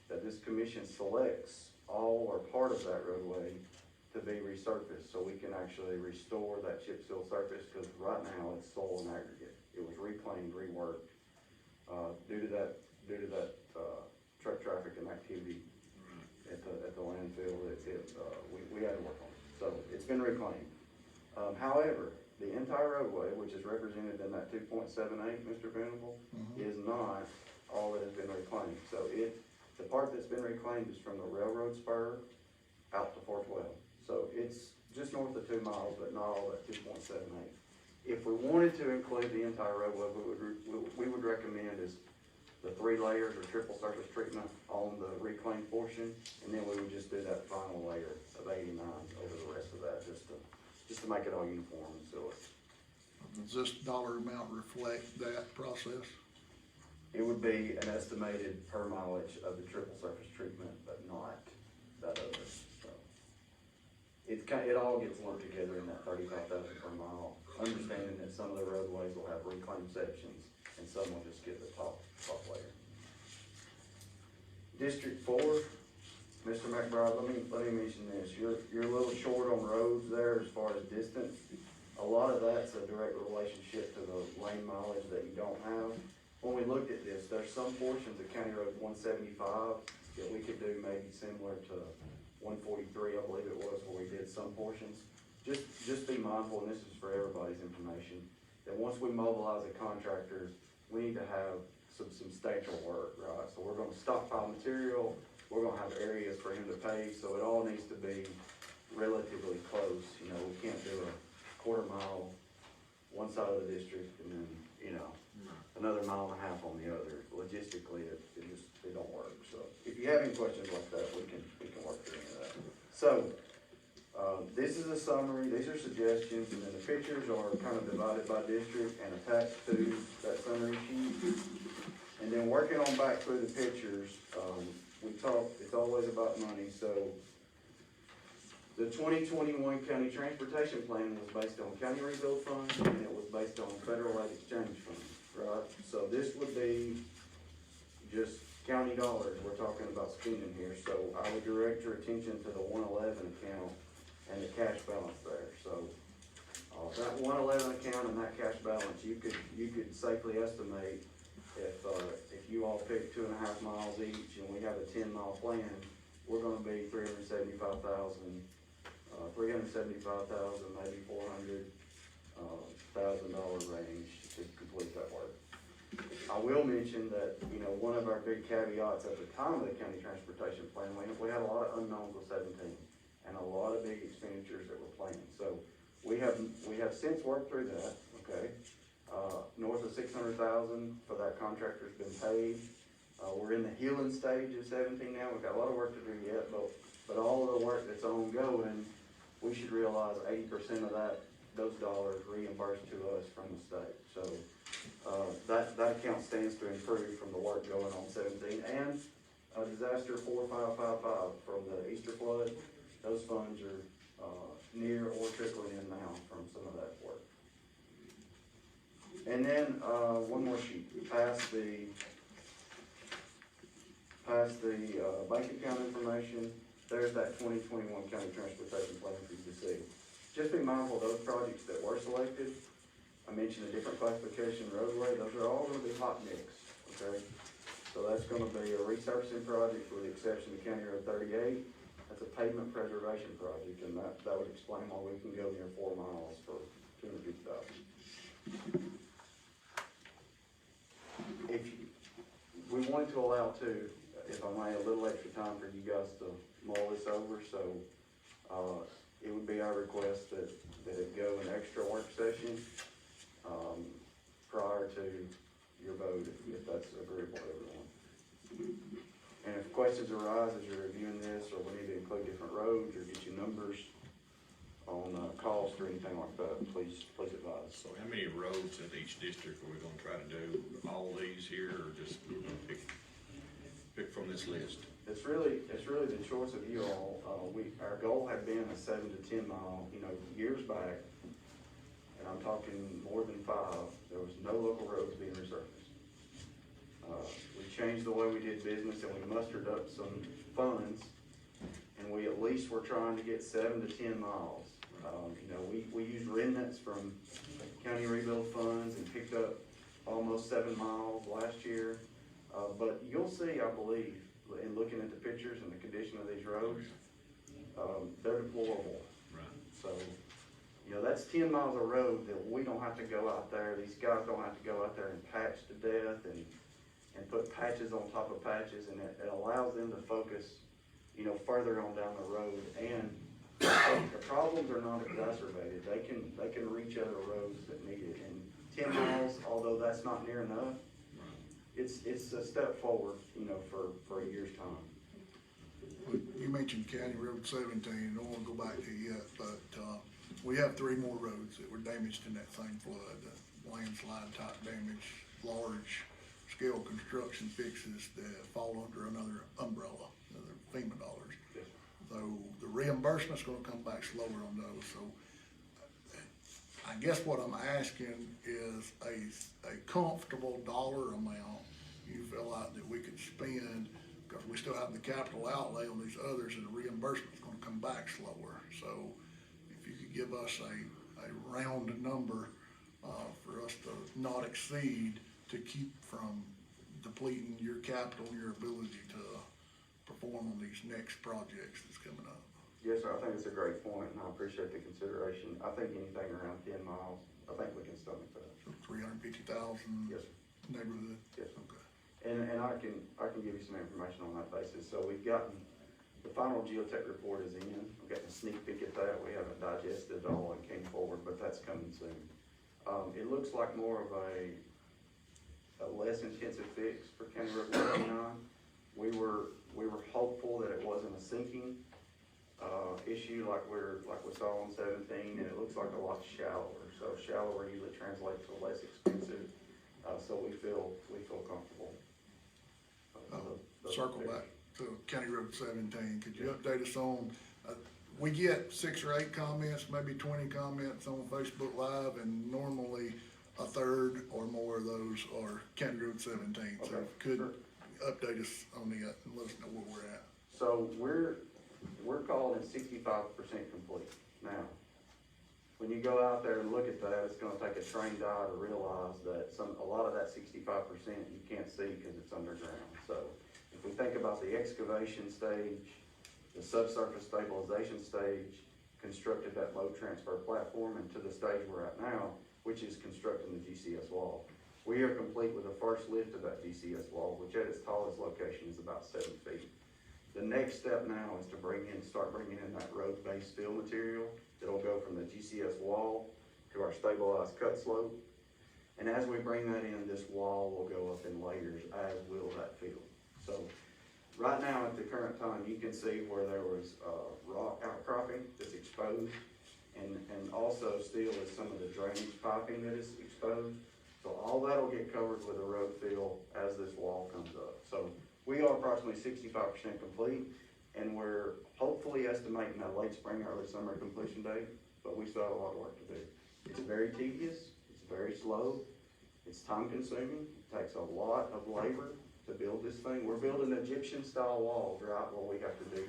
that this commission selects all or part of that roadway to be resurfaced, so we can actually restore that chip seal surface, because right now it's soil and aggregate. It was reclaimed, reworked, due to that truck traffic and activity at the landfill. We had to work on it, so it's been reclaimed. However, the entire roadway, which is represented in that 2.78, Mr. Venable, is not all that has been reclaimed. So the part that's been reclaimed is from the railroad spur out to 412. So it's just north of 2 miles, but not all that 2.78. If we wanted to include the entire roadway, we would recommend is the 3 layers or triple surface treatment on the reclaimed portion, and then we would just do that final layer of 89 over the rest of that, just to make it all uniform and so Does this dollar amount reflect that process? it would be an estimated per mileage of the triple surface treatment, but not that other. So it all gets lumped together in that 35,000 per mile, understanding that some of the roadways will have reclaimed sections and some will just get the top layer. District 4, Mr. McBride, let me mention this. You're a little short on roads there as far as distance. A lot of that's a direct relationship to the lane mileage that you don't have. When we looked at this, there's some portions of County Road 175 that we could do maybe similar to 143, I believe it was, where we did some portions. Just be mindful, and this is for everybody's information, that once we mobilize the contractors, we need to have some substantial work, right? So we're gonna stockpile material, we're gonna have areas for him to pave, so it all needs to be relatively close. You know, we can't do a quarter mile one side of the district and then, another mile and a half on the other. Logistically, it don't work. So if you have any questions like that, we can work through any of that. So, this is a summary, these are suggestions, and then the pictures are kind of divided by district and attached to that summary sheet. And then working on back through the pictures, we talk, it's always about money, so the 2021 County Transportation Plan was based on County Rebuild Fund, and it was based on Federal Aid Exchange Fund, right? So this would be just county dollars we're talking about spending here, so I would direct your attention to the 111 account and the cash balance there. So, that 111 account and that cash balance, you could safely estimate if you all pick 2.5 miles each and we have a 10-mile plan, we're gonna be $375,000, maybe $400,000 range to complete that work. I will mention that, one of our big caveats at the time of the county transportation plan, we had a lot of unknowns with 17 and a lot of big expenditures that were planned. So we have since worked through that, okay? North of 600,000 for that contractor's been paid. We're in the healing stage of 17 now. We've got a lot of work to do yet, but all of the work that's ongoing, we should realize 80% of those dollars reimbursed to us from the state. So, that account stands to improve from the work going on 17, and disaster 4555 from the Easter flood. Those funds are, near or trickling in now from some of that work. And then, one more sheet, past the bank account information, there's that 2021 county transportation plan for you to see. Just be mindful of those projects that were selected. I mentioned a different classification roadway, those are all gonna be hot mix, okay? So that's gonna be a resurfacing project with the exception of County Road 38. That's a pavement preservation project, and that would explain why we can go near 4 miles for $250,000. If we wanted to allow too, if I may, a little extra time for you guys to mull this over, so, it would be our request that it go an extra work session, prior to your vote, if that's agreeable to everyone. And if questions arise as you're reviewing this, or we need to include different roads, or get you numbers on, cost or anything like that, please advise. So how many roads in each district are we gonna try to do? All these here, or just pick from this list? It's really the choice of you all. Our goal had been a 7 to 10 mile, years back, and I'm talking more than 5, there was no local roads being resurfaced. We changed the way we did business, and we mustered up some funds, and we at least were trying to get 7 to 10 miles. We used remnants from county rebuild funds and picked up almost 7 miles last year. But you'll see, I believe, in looking at the pictures and the condition of these roads, they're deplorable. Right. So, that's 10 miles of road that we don't have to go out there, these guys don't have to go out there and patch to death and put patches on top of patches, and it allows them to focus, further on down the road. And the problems are not exacerbated. They can reach other roads that need it. And 10 miles, although that's not near enough, it's a step forward, for a year's time. You mentioned County Road 17, I don't wanna go back to it yet, but, we have 3 more roads that were damaged in that same flood. Landslide type damage, large scale construction fixes that fall under another umbrella, another FEMA dollars. Yes. So the reimbursement's gonna come back slower on those, so I guess what I'm asking is a comfortable dollar amount you feel like that we could spend, because we still have the capital outlay on these others, and the reimbursement's gonna come back slower. So if you could give us a round number, for us to not exceed, to keep from depleting your capital, your ability to perform on these next projects that's coming up. Yes, sir, I think it's a great point, and I appreciate the consideration. I think anything around 10 miles, I think we can stomach that. So 350,000 Yes, sir. neighborhood? Yes. Okay. And I can give you some information on that basis. So we've gotten, the final geotech report is in. We've gotten a sneak peek at that. We haven't digested it all and came forward, but that's coming soon. It looks like more of a less intensive fix for County Road 189. We were hopeful that it wasn't a sinking, issue like we saw on 17, and it looks like a lot shallower. So shallower usually translates to less expensive. So we feel comfortable. Circle back to County Road 17, could you update us on, we get 6 or 8 comments, maybe 20 comments on Facebook Live, and normally a third or more of those are County Road 17. So Okay, could sure. update us on that and let us know where we're at. So we're calling it 65% complete. Now, when you go out there and look at that, it's gonna take a trained eye to realize that a lot of that 65% you can't see because it's underground. So if we think about the excavation stage, the subsurface stabilization stage, constructed that load transfer platform, and to the stage we're at now, which is constructing the GCS wall. We are complete with the first lift of that GCS wall, which at its tallest location is about 7 feet. The next step now is to start bringing in that road-based fill material. It'll go from the GCS wall to our stabilized cut slope. And as we bring that in, this wall will go up in layers, as will that field. So, right now, at the current time, you can see where there was, rock outcropping that's exposed, and also still is some of the drainage piping that is exposed. So all that'll get covered with a road fill as this wall comes up. So we are approximately 65% complete, and we're hopefully estimating a late spring, early summer completion date, but we still have a lot of work to do. It's very tedious, it's very slow, it's time consuming, it takes a lot of labor to build this thing. We're building Egyptian style walls, right, where we have to do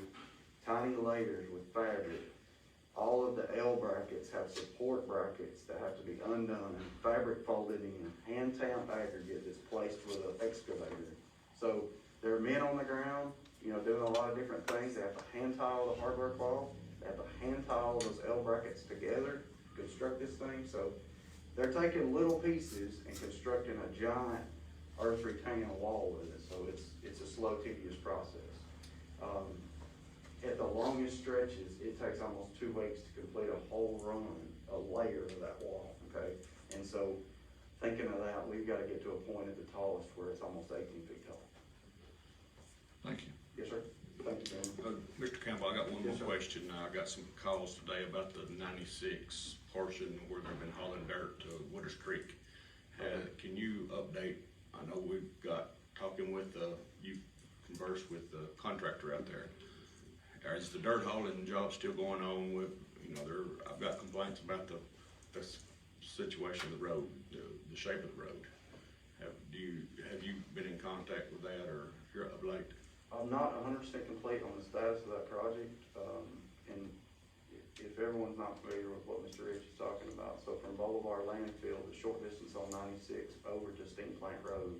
tiny layers with fabric. All of the L brackets have support brackets that have to be undone and fabric folded in, hand tamped aggregate that's placed with an excavator. So there are men on the ground, you know, doing a lot of different things. They have to hand tile the hardware wall. They have to hand tile those L brackets together to construct this thing. So they're taking little pieces and constructing a giant earth retaining wall with it. So it's a slow, tedious process. At the longest stretches, it takes almost 2 weeks to complete a whole run, a layer of that wall, okay? And so, thinking of that, we've gotta get to a point at the tallest where it's almost 18 feet tall. Thank you. Yes, sir? Thank you, gentlemen. Mr. Campbell, I got one more Yes, sir. question. I got some calls today about the 96 portion where they've been hauling dirt to Wooders Creek. Can you update, I know we've got, talking with, you conversed with the contractor out there. Is the dirt hauling job still going on with, you know, I've got complaints about the situation of the road, the shape of the road. Have you been in contact with that or here of late? I'm not 100% complete on the status of that project, and if everyone's not familiar with what Mr. Rich is talking about, so from Boulevard Landfill, the short distance on 96 over to Steam Plant Road,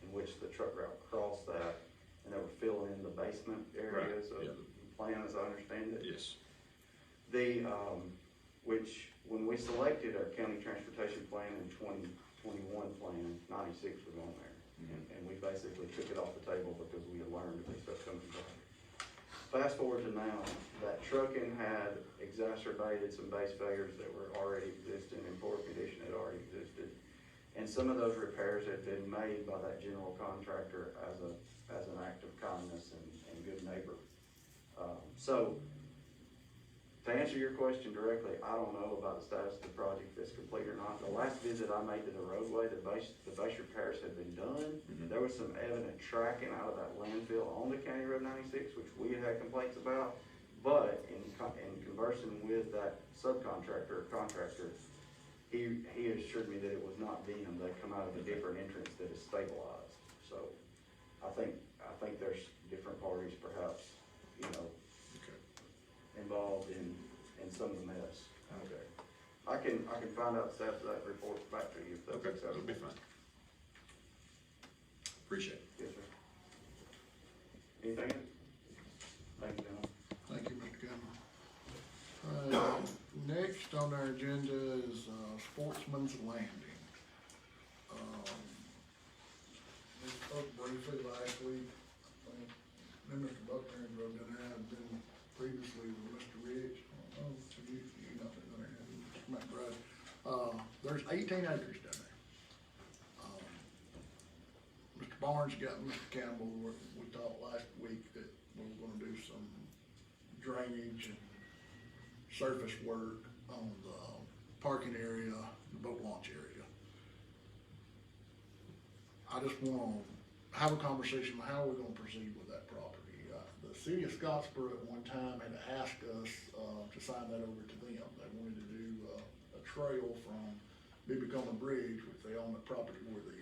in which the truck route crossed that, and they were filling in the basement areas of the plan, as I understand it. Yes. Which, when we selected our county transportation plan in 2021 plan, 96 was on there. And we basically took it off the table because we had learned that stuff coming back. Fast forward to now, that trucking had exacerbated some base failures that were already existing and poor condition had already existed. And some of those repairs had been made by that general contractor as an act of kindness and good neighbor. So, to answer your question directly, I don't know about the status of the project, if it's complete or not. The last visit I made to the roadway, the base repairs had been done. There was some evident tracking out of that landfill on the County Road 96, which we had complaints about. But in conversing with that subcontractor or contractor, he assured me that it was not them. They come out of a different entrance that is stabilized. So, I think there's different parties perhaps, you know, involved in some of the mess. Okay. I can find out the status of that report back to you if that's Okay, acceptable. that'll be fine. Appreciate it. Yes, sir. Anything else? Thank you, gentlemen. Thank you, Mr. Campbell. Next on our agenda is, Sportsman's Landing. We spoke briefly last week, I think, then Mr. Buckner and drove down there, I've been previously with Mr. Rich. You know, Mr. McBride. There's 18 acres down there. Mr. Barnes got Mr. Campbell, we talked last week that we were gonna do some drainage and surface work on the parking area, the boat launch area. I just wanna have a conversation, how are we gonna proceed with that property? The city of Scottsboro at one time had asked us, to sign that over to them. They wanted to do, a trail from Bibicoma Bridge, which they own the property where the,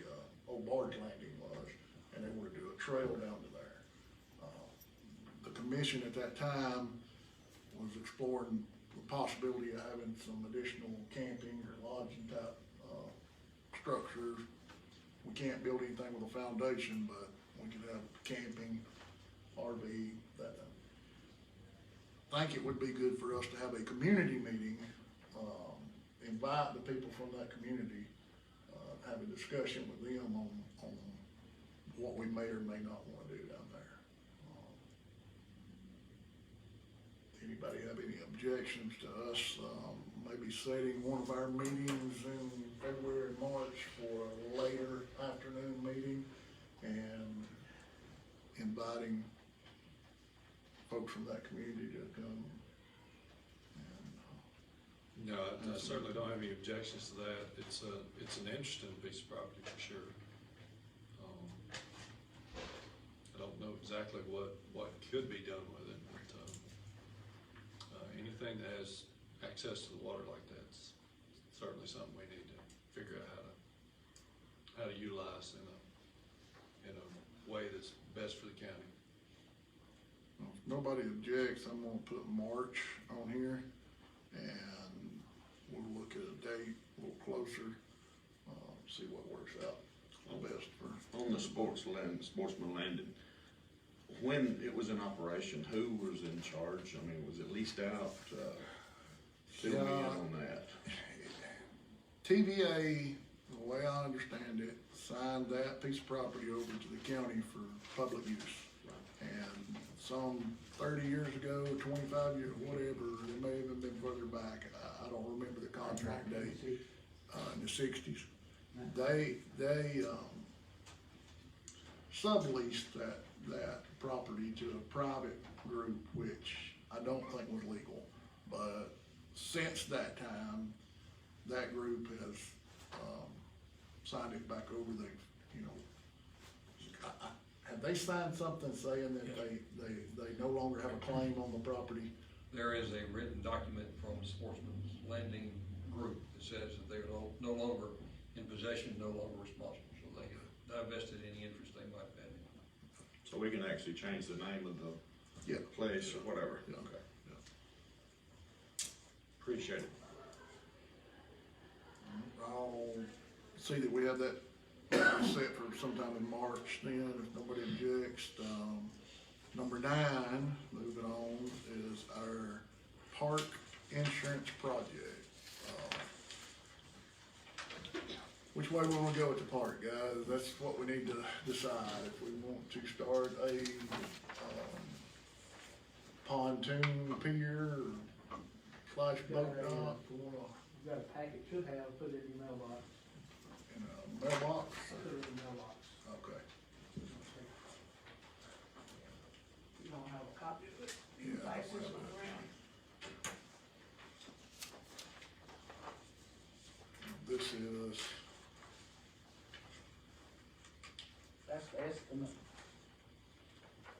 old barge landing was, and they wanted to do a trail down to there. The commission at that time was exploring the possibility of having some additional camping or lodging type, structures. We can't build anything with a foundation, but we could have camping, RV, that. I think it would be good for us to have a community meeting, invite the people from that community, have a discussion with them on what we may or may not wanna do down there. Any anybody have any objections to us, maybe setting one of our meetings in February, March for a later afternoon meeting and inviting folks from that community to come. And, No, I certainly don't have any objections to that. It's an interesting piece of property for sure. I don't know exactly what could be done with it, but, anything that has access to the water like that's certainly something we need to figure out how to utilize in a way that's best for the county. if nobody objects, I'm gonna put March on here, and we'll look at a date a little closer, see what works out best for. On the sportsman landing, when it was in operation, who was in charge? I mean, was it leased out? Fill me in on that. TVA, the way I understand it, signed that piece of property over to the county for public use. And some 30 years ago, 25 years, whatever, it may have even been further back, I don't remember the contract date, in the 60s. They subleased that property to a private group, which I don't think was legal. But since that time, that group has, signed it back over. Have they signed something saying that they no longer have a claim on the property? There is a written document from the Sportsman's Landing Group that says that they are no longer in possession, no longer responsible. So they have divested any interest they might have had. So we can actually change the name of the Yeah. place or whatever. Yeah. Okay. Appreciate it. I'll see that we have that set for sometime in March then, if nobody objects. Number 9, moving on, is our park insurance project. Which way we wanna go with the park, guys? That's what we need to decide. If we want to start a, pontoon pier or / boat dock, we wanna, You got a packet, should have, put it in your mailbox, in a mailbox. put it in the mailbox. Okay. You don't have a copy of it? Yeah. Pass this one around. This is, That's the estimate.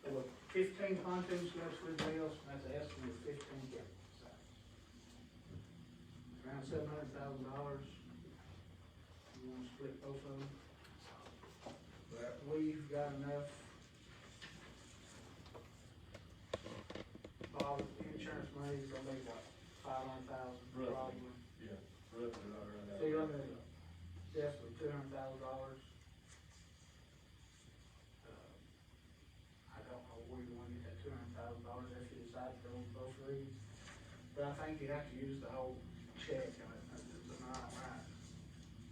There were 15 pontoons left with wheels, and that's the estimate of 15 campings. Around $700,000. You wanna split both of them? But we've got enough. Bob, insurance money's gonna be what, 500,000 probably? Yeah, roughly right around that. 200, definitely $200,000. I don't know where you wanna get that $200,000 if you decide to go with both reads. But I think you have to use the whole check, and it's not right.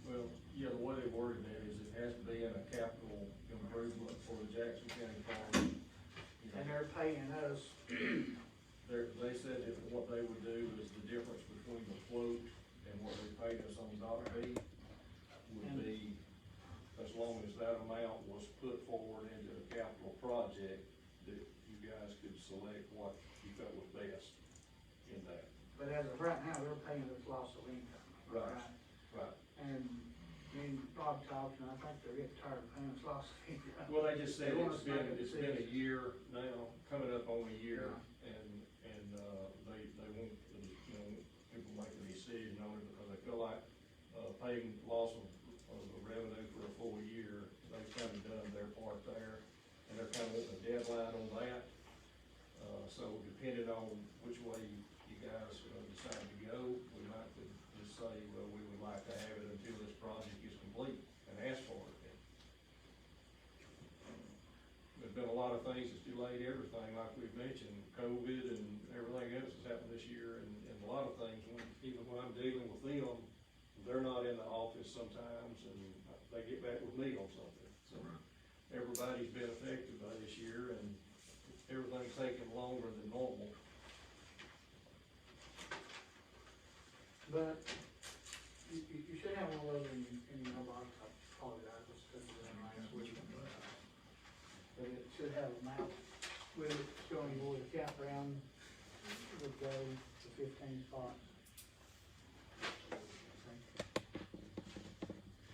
Well, yeah, the way they worded that is it has to be in a capital improvement for the Jackson County Farm. You know, And they're paying us, they said that what they would do is the difference between the float and what they paid us on Dock B would be, as long as that amount was put forward into a capital project, that you guys could select what you felt was best in that. but as of right now, they're paying us loss of income, Right. right? Right. And me and Bob talked, and I think they're getting tired of paying us loss of income. Well, they just said They want it's us to make a been a decision. year now, coming up on a year, and they want, people make a decision on it because they feel like, paying loss of revenue for a full year, they've kind of done their part there, and they're kind of wanting a deadline on that. So depending on which way you guys decide to go, we might could just say, well, we would like to have it until this project is complete and ask for it. There's been a lot of things that's delayed everything, like we've mentioned, COVID and everything else that's happened this year, and a lot of things, even when I'm dealing with them, they're not in the office sometimes, and they get back with me on something. So everybody's been affected by this year, and everything's taking longer than normal. But you should have one of those in your mailbox. I apologize, I just took it in last week. But it should have a map with it showing you where the campground would go, the 15 spots.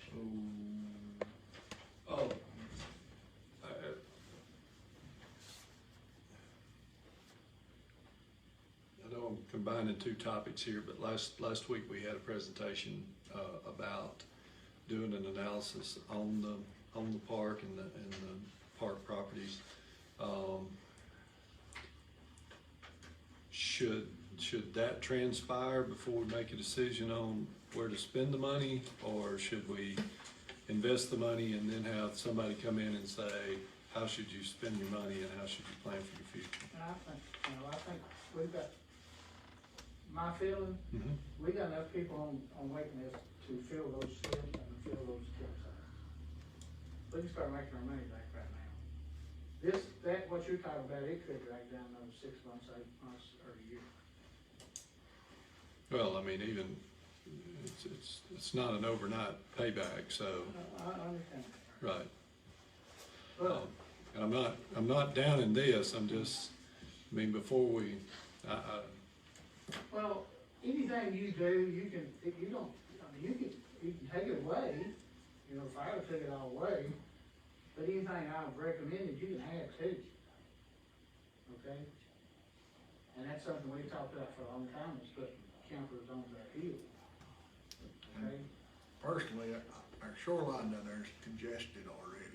So, oh, I know I'm combining two topics here, but last week we had a presentation, about doing an analysis on the park and the park properties. Should that transpire before we make a decision on where to spend the money, or should we invest the money and then have somebody come in and say, how should you spend your money and how should you plan for your future? And I think we've got, my feeling, we got enough people on waiting list to fill those slips and fill those campsites. We can start making our money back right now. What you're talking about, it could drag down another 6 months, 8 months, or a year. Well, I mean, even, it's not an overnight payback, so, I understand that. right. Well, And I'm not down in this, I'm just, I mean, before we, well, anything you do, you can, if you don't, I mean, you can take it away, you know, if I would take it all away, but anything I've recommended, you can add to. Okay? And that's something we talked about for a long time, is putting campers on the hill. Okay? Personally, our shoreline down there is congested already.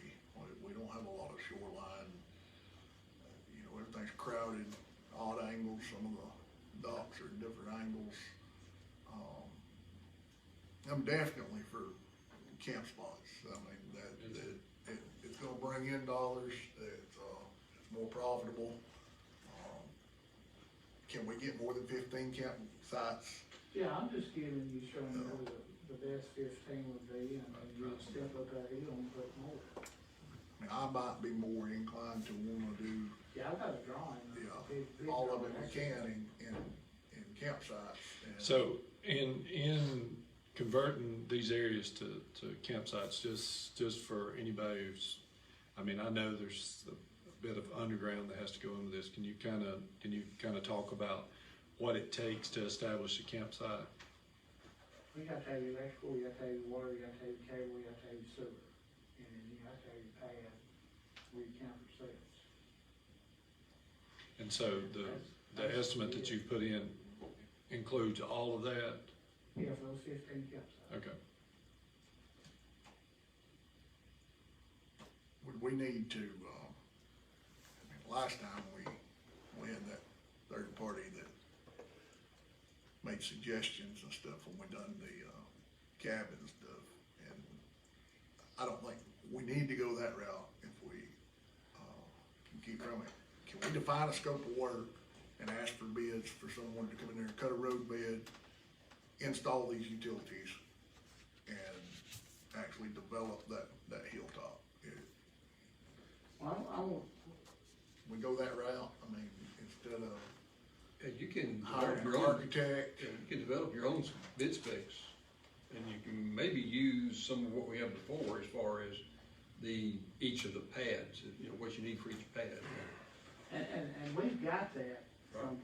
We don't have a lot of shoreline. You know, everything's crowded, odd angles, some of the docks are different angles. I'm definitely for camp spots. I mean, it's gonna bring in dollars, it's more profitable. Can we get more than 15 campsites? Yeah, I'm just showing you where the best 15 would be, and you would step up that hill and put more. I mean, I might be more inclined to wanna do, Yeah, I've got a drawing. yeah, all of it we can in campsites. And so in converting these areas to campsites, just for anybody who's, I mean, I know there's a bit of underground that has to go into this. Can you kind of talk about what it takes to establish a campsite? We gotta tell you electrical, we gotta tell you water, we gotta tell you cable, we gotta tell you sewer. And then you gotta tell you pad, where your camper sits. And so the estimate that you've put in includes all of that? Yeah, for those 15 campsites. Okay. Would we need to, I mean, last time we had that third party that made suggestions and stuff when we done the cabin stuff, and I don't think we need to go that route if we can keep from it. Can we define a scope of work and ask for bids for someone to come in there and cut a road bed, install these utilities, and actually develop that hilltop? Well, We go that route, I mean, instead of And you can develop hiring your an own, architect. you can develop your own bid specs. And you can maybe use some of what we have before as far as each of the pads, you know, what you need for each pad. and we've got that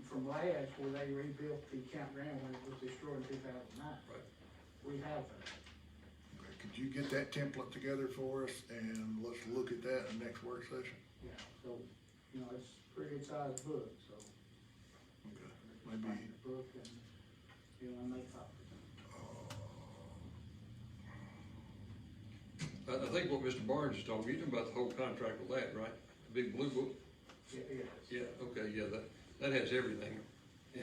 from Lads where they rebuilt the campground when it was destroyed in 2009. Right. We have that. Okay, could you get that template together for us, and let's look at that in the next work session? Yeah, so, you know, it's a pretty good sized book, so. Okay, maybe, Find the book and, you know, and make copies. I think what Mr. Barnes is talking, you're talking about the whole contract with that, right? The big blue book? Yes. Yeah, okay, yeah, that has everything. Yeah,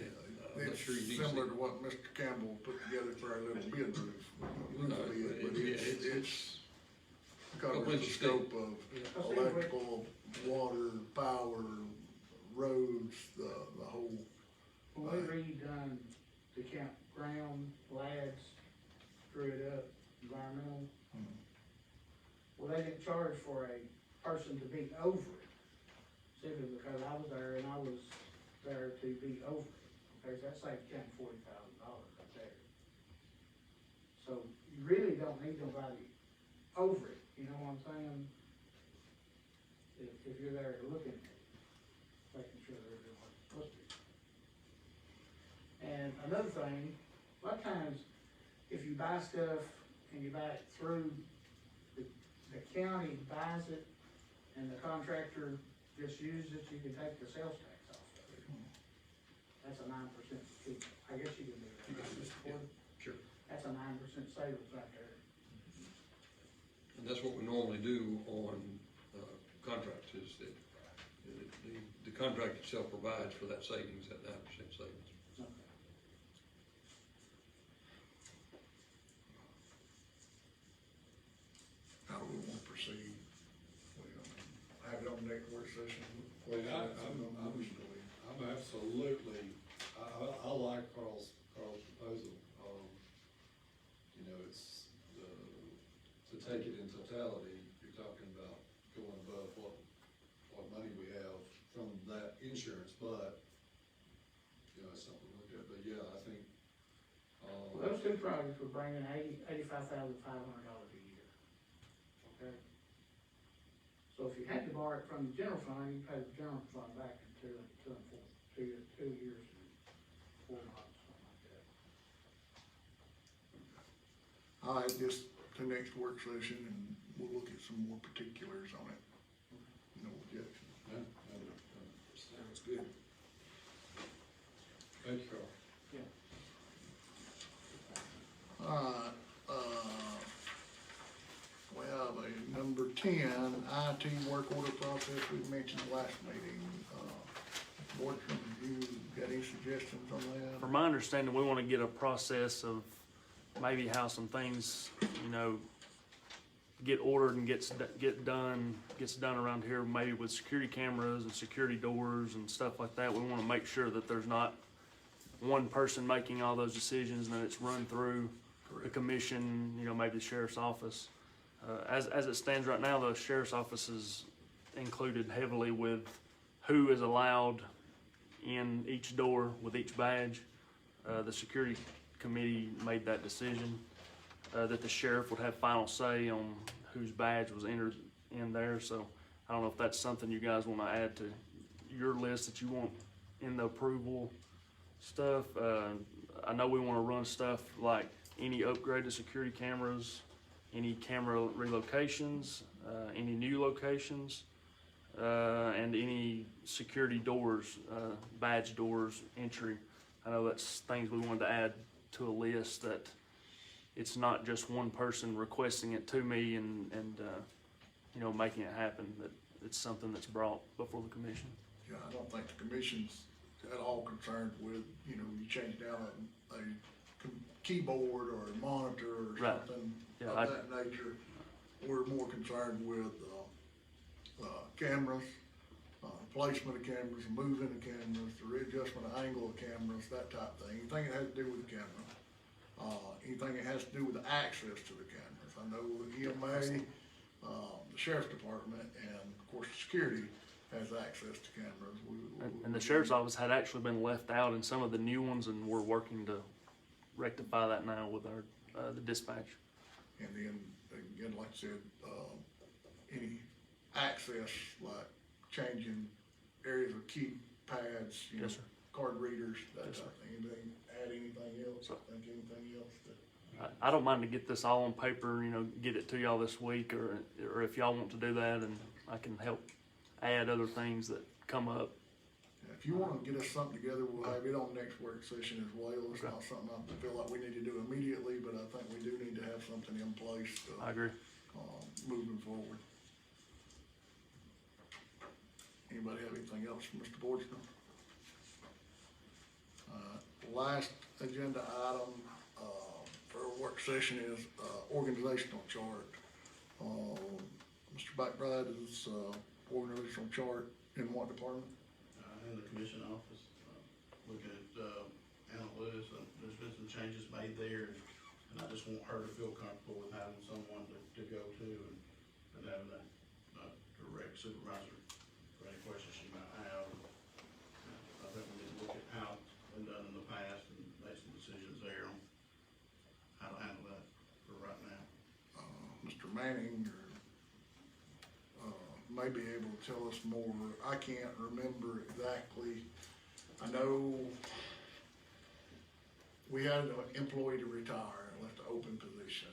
I'm not it's sure you need similar to what Mr. Campbell put together for our little bid roof. No, But it's covers Complete the state. scope of Yeah. electrical, water, power, roads, the whole. When we redone the campground, Lads, screwed it up, environmental, well, they didn't charge for a person to be over it, simply because I was there and I was there to be over it. Okay, so that saved the county $40,000 right there. So you really don't need nobody over it, you know what I'm saying? If you're there looking at it, making sure they're doing what they're supposed to be. And another thing, a lot of times, if you buy stuff and you buy it through, the county buys it and the contractor just uses it, you can take the sales tax off of it. That's a 9% fee. I guess you can do that. Right? Sure. That's a 9% savings right there. And that's what we normally do on contracts, is that the contract itself provides for that savings, that 9% savings. Okay. How do we want to proceed? Have it on the next work session? Well, I'm absolutely, I like Carl's proposal. You know, it's to take it in totality, you're talking about going above what money we have from that insurance, but, you know, it's something to look at, but yeah, I think, Well, those two projects would bring in $85,500 a year. Okay? So if you had to borrow it from the general fund, you pay the general fund back in 2 years and 4 months, something like that. All right, just the next work session, and we'll look at some more particulars on it. No objection. Sounds good. thank you, Carl. Yeah. All right, well, the number 10, IT work order process we mentioned last meeting. Boardman, you got any suggestions on that? From my understanding, we want to get a process of maybe how some things, you know, get ordered and gets done around here, maybe with security cameras and security doors and stuff like that. We want to make sure that there's not one person making all those decisions and that it's run through the commission, you know, maybe the sheriff's office. As it stands right now, the sheriff's office is included heavily with who is allowed in each door with each badge. The security committee made that decision, that the sheriff would have final say on whose badge was entered in there. So I don't know if that's something you guys want to add to your list that you want in the approval stuff. I know we want to run stuff like any upgrade to security cameras, any camera relocations, any new locations, and any security doors, badge doors entry. I know that's things we wanted to add to a list, that it's not just one person requesting it to me and you know, making it happen, that it's something that's brought before the commission. Yeah, I don't think the commission's at all concerned with, you know, you change down a keyboard or a monitor or Right. something Yeah, of that nature. We're more concerned with cameras, placement of cameras, moving of cameras, the readjustment of angle of cameras, that type of thing. Anything that has to do with the camera, anything that has to do with the access to the cameras. I know the EMA, the sheriff's department, and of course security has access to cameras. And the sheriff's office had actually been left out in some of the new ones, and we're working to rectify that now with our the dispatch. And then, again, like I said, any access, like changing areas of keypads, you know, Yes, sir. card readers, that Yes, type of thing. Anything else? Think anything else that? I don't mind to get this all on paper, you know, get it to y'all this week, or if y'all want to do that, and I can help add other things that come up. If you wanna get us something together, we'll have it on next work session as well. It's not something I feel like we need to do immediately, but I think we do need to have something in place, I agree. moving forward. Anybody have anything else from Mr. Boardsman? Last agenda item, for a work session is, organizational chart. Mr. McBride is, organizational chart in what department? In the commission office, looking at, Anna Lewis, there's been some changes made there, and I just want her to feel comfortable with having someone to go to and having a direct supervisor for any questions she might have. I think we need to look at how it's been done in the past and make some decisions there on how to handle that. Mr. Manning may be able to tell us more. I can't remember exactly. I know we had an employee to retire and left an open position.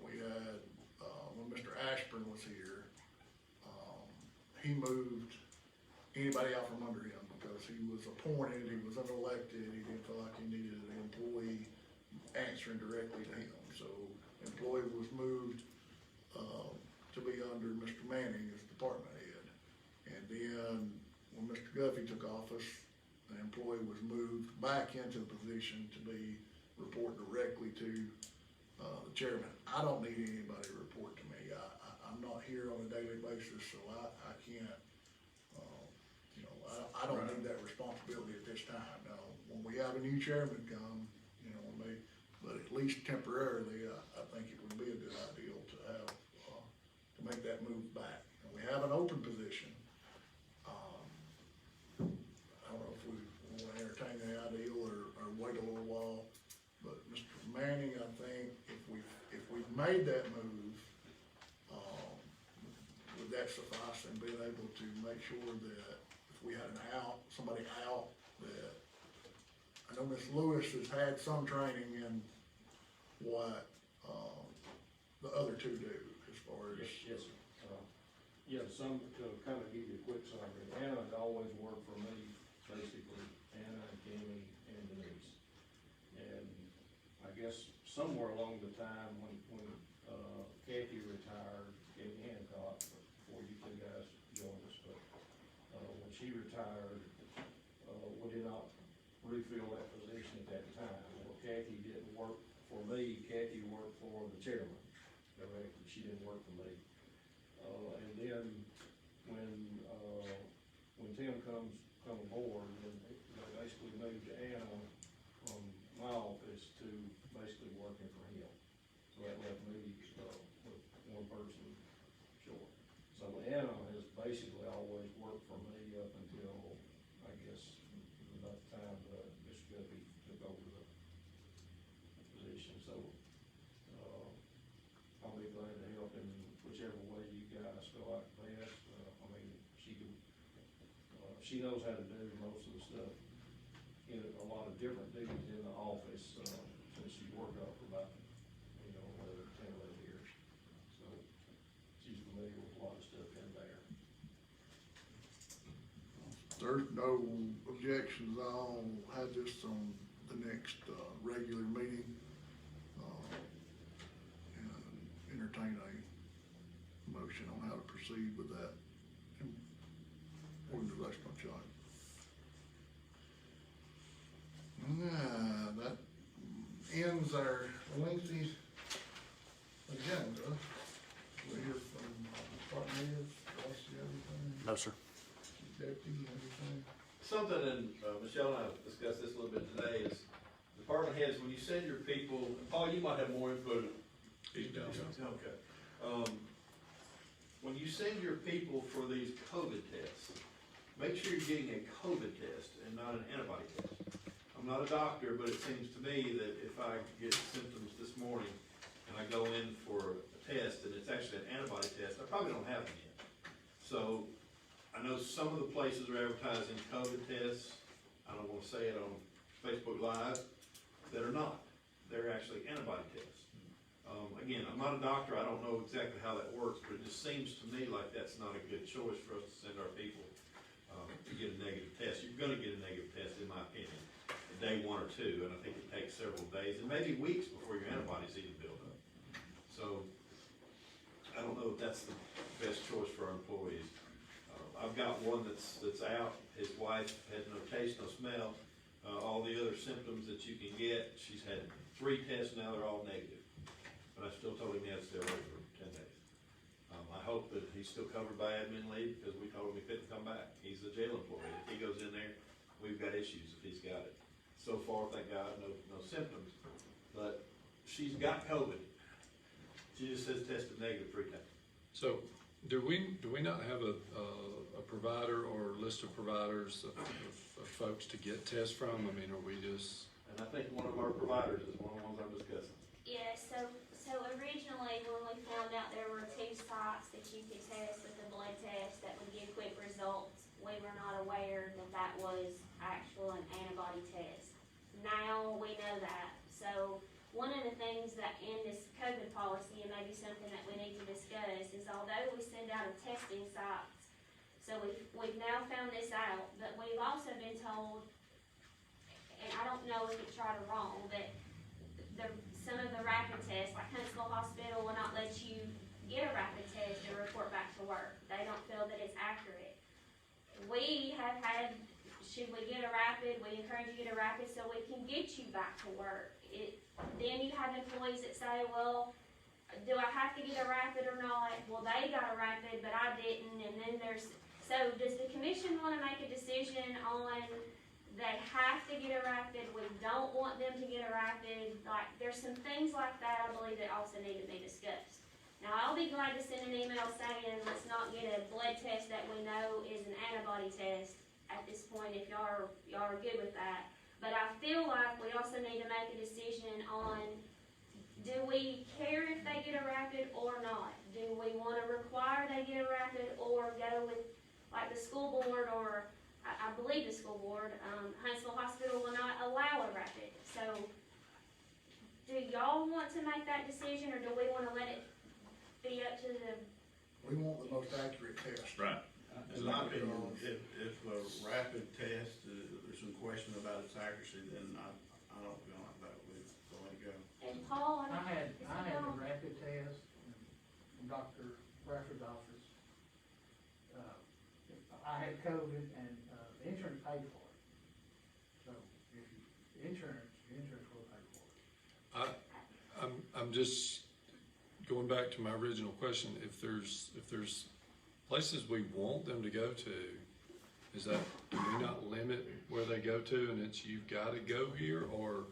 We had, when Mr. Ashburn was here, he moved anybody out from under him because he was appointed, he was unelected, he didn't feel like he needed an employee answering directly to him. So employee was moved, to be under Mr. Manning as department head. And then when Mr. Guffey took office, the employee was moved back into the position to be report directly to, the chairman. I don't need anybody to report to me. I'm not here on a daily basis, so I can't, you know, I don't need that responsibility at this time. Now, when we have a new chairman come, you know, but at least temporarily, I think it would be a good idea to have, to make that move back. And we have an open position. I don't know if we want to entertain the idea or wait a little while, but Mr. Manning, I think if we've made that move, would that suffice in being able to make sure that if we had somebody out, that, I know Ms. Lewis has had some training in what, the other two do as far as. Yes, sir. Yeah, to kind of give you a quick summary, Anna had always worked for me, basically, Anna, Jamie, and Denise. And I guess somewhere along the time when Kathy retired, Kathy Hancock, before you two guys joined us, but, when she retired, we did not refill that position at that time. Well, Kathy didn't work for me, Kathy worked for the chairman directly, she didn't work for me. And then when Tim come aboard, then they basically moved Anna from my office to basically working for him. So that left me, with one person short. So Anna has basically always worked for me up until, I guess, about the time Mr. Guppy took over the position. So, I'll be glad to help in whichever way you guys feel like best. I mean, she knows how to do most of the stuff, in a lot of different duties in the office, since she worked out for about, 10, 11 years. So, she's familiar with a lot of stuff in there. There's no objections. I'll have this on the next, regular meeting, and entertain a motion on how to proceed with that organizational chart. That ends our lengthy agenda. We hear from department heads, Ross, you have anything? No, sir. Deputy, anything? Something, and Michelle and I have discussed this a little bit today, is department heads, when you send your people, and Paul, you might have more input. He's done. Okay. When you send your people for these COVID tests, make sure you're getting a COVID test and not an antibody test. I'm not a doctor, but it seems to me that if I get symptoms this morning and I go in for a test and it's actually an antibody test, I probably don't have them yet. So I know some of the places are advertising COVID tests, I don't wanna say it on Facebook Live, that are not. They're actually antibody tests. Again, I'm not a doctor, I don't know exactly how that works, but it just seems to me like that's not a good choice for us to send our people to get a negative test. You're gonna get a negative test, in my opinion, day 1 or 2, and I think it takes several days and maybe weeks before your antibodies even build up. So I don't know if that's the best choice for our employees. I've got one that's out. His wife had no taste, no smell, all the other symptoms that you can get. She's had 3 tests now, they're all negative. But I still told him he had to stay away for 10 days. I hope that he's still covered by admin leave because we told him he couldn't come back. He's a jail employee. If he goes in there, we've got issues if he's got it. So far, thank God, no symptoms. But she's got COVID. She just says tested negative 3 times. So, do we not have a provider or list of providers of folks to get tests from? I mean, are we just? And I think one of our providers is one of the ones I'm discussing. Yeah, so originally when we found out we were not aware that that was actual an antibody test. Now we know that. So one of the things that in this COVID policy, and maybe something that we need to discuss, is although we send out a testing sites, so we've now found this out, but we've also been told, and I don't know if it's right or wrong, but some of the rapid tests, like Huntsville Hospital will not let you get a rapid test and report back to work. They don't feel that it's accurate. We have had, should we get a rapid, we encourage you to get a rapid so we can get you back to work. Then you have employees that say, well, do I have to get a rapid or not? Well, they got a rapid, but I didn't, and then so does the commission wanna make a decision on they have to get a rapid, we don't want them to get a rapid? Like, there's some things like that I believe that also need to be discussed. Now, I'll be glad to send an email saying, let's not get a blood test that we know is an antibody test at this point, if y'all are good with that. But I feel like we also need to make a decision on, do we care if they get a rapid or not? Do we wanna require they get a rapid, or go with, like, the school board, or I believe the school board, Huntsville Hospital will not allow a rapid. So, do y'all want to make that decision, or do we wanna let it be up to the? We want the most accurate test. Right. In my opinion, if a rapid test, there's some question about its accuracy, then I don't feel like that would let it go. And Paul, I had the rapid test from Dr. Bradford's office. I had COVID and, the insurance paid for it. So if you, insurance will pay for it. I'm just going back to my original question. If there's places we want them to go to, do we not limit where they go to, and it's you've got to go here, or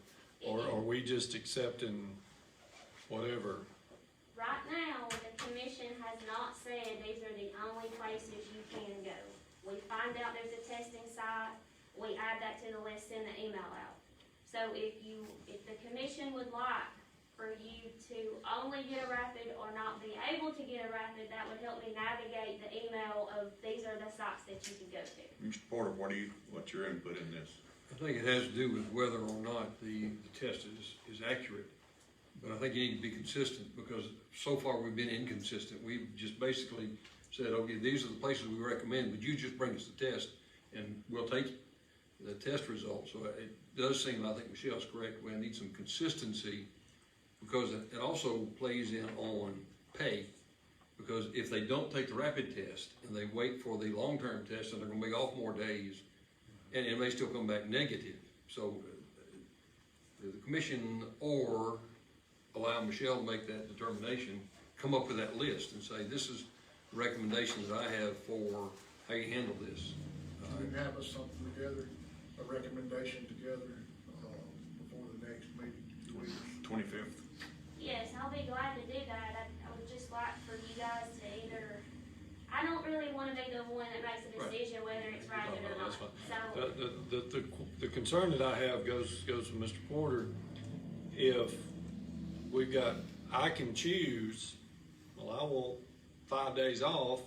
are we just accepting whatever? right now, the commission has not said these are the only places you can go. We find out there's a testing site, we add that to the list, send the email out. So if the commission would like for you to only get a rapid or not be able to get a rapid, that would help me navigate the email of these are the sites that you can go to. Mr. Porter, what's your input in this? I think it has to do with whether or not the test is accurate. But I think you need to be consistent, because so far we've been inconsistent. We've just basically said, okay, these are the places we recommend, but you just bring us the test and we'll take the test results. So it does seem, I think Michelle's correct, we need some consistency, because it also plays in on pay. Because if they don't take the rapid test and they wait for the long-term test, and they're gonna be off more days, and it may still come back negative. So the commission, or allow Michelle to make that determination, come up with that list and say, this is the recommendation that I have for how you handle this. We can have us something together, a recommendation together, before the next meeting. 25th. Yes, I'll be glad to do that. I would just like for you guys to either, I don't really wanna be the one that makes a decision whether it's right or No, not. that's fine. So, The concern that I have goes with Mr. Porter. If we've got, I can choose, well, I want 5 days off,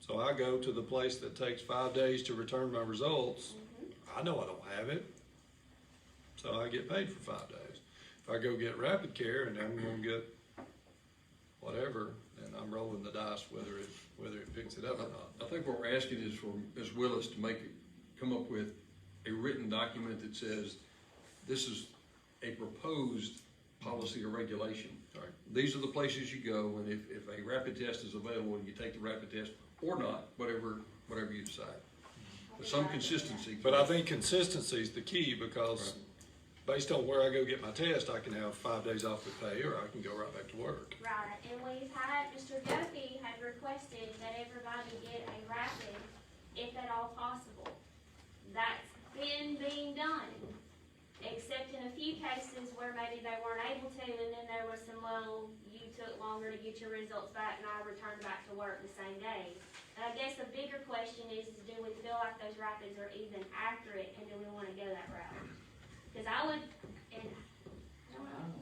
so I go to the place that takes 5 days to return my results. I know I don't have it, so I get paid for 5 days. If I go get rapid care and I'm gonna get whatever, then I'm rolling the dice whether it picks it up or not. I think what we're asking is for Ms. Willis to come up with a written document that says, this is a proposed policy or regulation. Right. These are the places you go, and if a rapid test is available, you take the rapid test, or not, whatever you decide. But some consistency. But I think consistency is the key, because based on where I go get my test, I can have 5 days off with pay, or I can go right back to work. right, and we've had, Mr. Duffy had requested that everybody get a rapid, if at all possible. That's been being done, except in a few cases where maybe they weren't able to, and then there was some, well, you took longer to get your results back and I returned back to work the same day. And I guess the bigger question is do we feel like those rapids are even accurate, and do we wanna go that route? Cause I would, and, I don't know,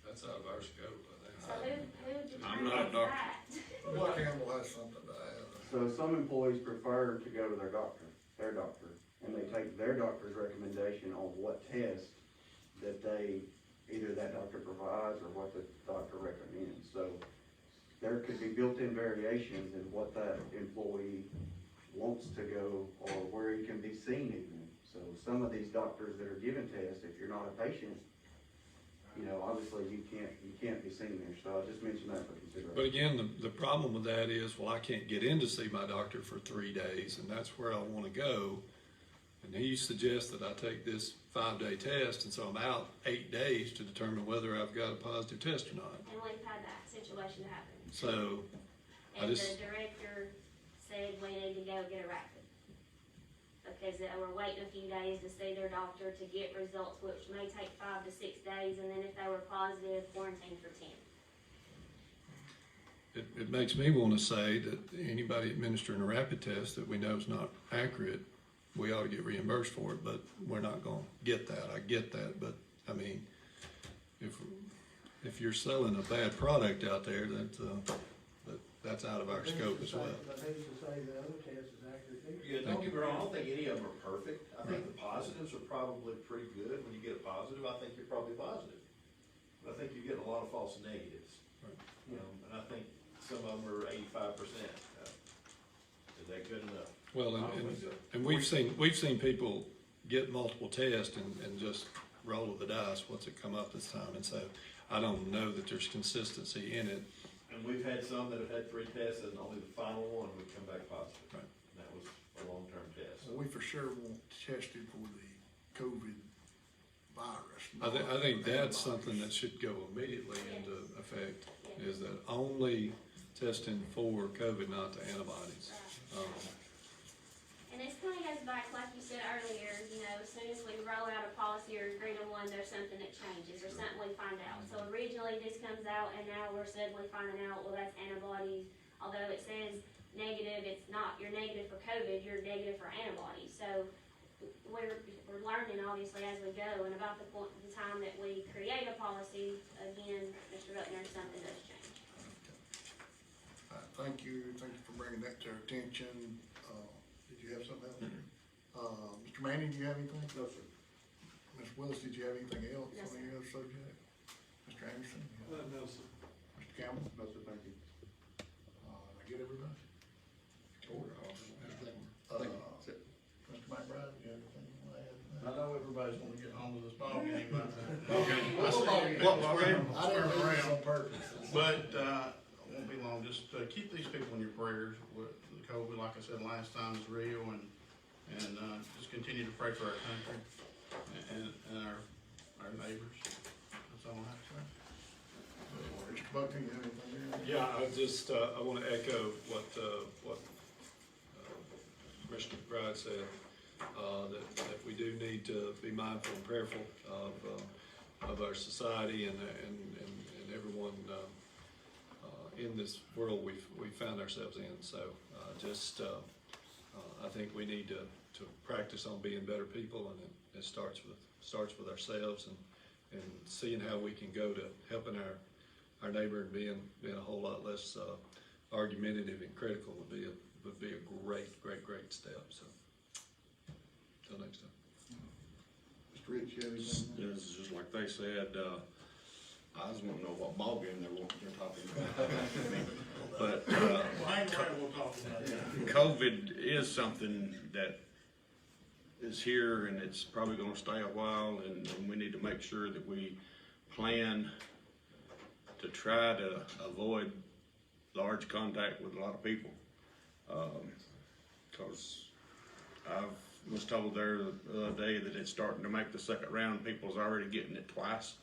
That's out of our scope, I think. so who I'm not a determines doctor. that? Well, Campbell has something to add. So some employees prefer to go to their doctor. their doctor, and they take their doctor's recommendation on what test that either that doctor provides or what the doctor recommends. So there could be built-in variations in what that employee wants to go or where he can be seen even. So some of these doctors that are giving tests, if you're not a patient, obviously you can't be seen there. So I just mentioned that for consideration. But again, the problem with that is, well, I can't get in to see my doctor for 3 days, and that's where I want to go. And he suggests that I take this 5-day test, and so I'm out 8 days to determine whether I've got a positive test or not. And we've had that situation happen. So And the director said we need to go get a rapid. Because they were waiting a few days to see their doctor to get results, which may take 5 to 6 days, and then if they were positive, quarantine for 10. it makes me want to say that anybody administering a rapid test that we know is not accurate, we ought to get reimbursed for it, but we're not going to get that. I get that, but I mean, if you're selling a bad product out there, that's out of our scope as well. But who's to say the other test is accurate too? Yeah, don't get me wrong, I don't think any of them are perfect. I think the positives are probably pretty good. When you get a positive, I think you're probably positive. But I think you're getting a lot of false negatives. Right. And I think some of them are 85%. Is that good enough? Well, I don't think so. and we've seen people get multiple tests and just roll of the dice, what's it come up this time? And so I don't know that there's consistency in it. And we've had some that have had 3 tests and only the final one would come back positive. Right. And that was a long-term test. So we for sure want tested for the COVID virus. I think that's something that should go immediately into effect, is that only testing for COVID, not the antibodies. And this kind of goes back, like you said earlier, as soon as we roll out a policy or agree to one, there's something that changes or something we find out. So originally this comes out and now we're suddenly finding out, well, that's antibodies. Although it says negative, it's not, you're negative for COVID, you're negative for antibodies. So we're learning obviously as we go, and about the time that we create a policy, again, Mr. Butler, something does change. Thank you for bringing that to our attention. Did you have something else? Mr. Manning, do you have anything? No, sir. Ms. Willis, did you have anything else No, on sir. any other subject? Mr. Anderson? No, sir. Mr. Campbell? No, sir, thank you. Did I get everybody? Mr. McBride, do you have anything you want to add? I know everybody's gonna get home to this ball game by then. I didn't do this on purpose. But, it won't be long, just keep these people in your prayers with the COVID, like I said last time, is real, and just continue to pray for our country and our neighbors. That's all I have to say. Mr. Buckton, you have anything there? Yeah, I want to echo what Commissioner McBride said, that we do need to be mindful and prayerful of our society and everyone in this world we found ourselves in. So I think we need to practice on being better people, and it starts with ourselves and seeing how we can go to helping our neighbor and being a whole lot less argumentative and critical would be a great step. So until next time. Mr. Rich, you have anything? Yeah, this is just like they said, I just want to know what ballgame they're talking about. But, Well, I ain't right, we'll talk about it. COVID is something that is here, and it's probably gonna stay a while, and we need to make sure that we plan to try to avoid large contact with a lot of people. Cause I was told there the other day that it's starting to make the second round, people's already getting it twice.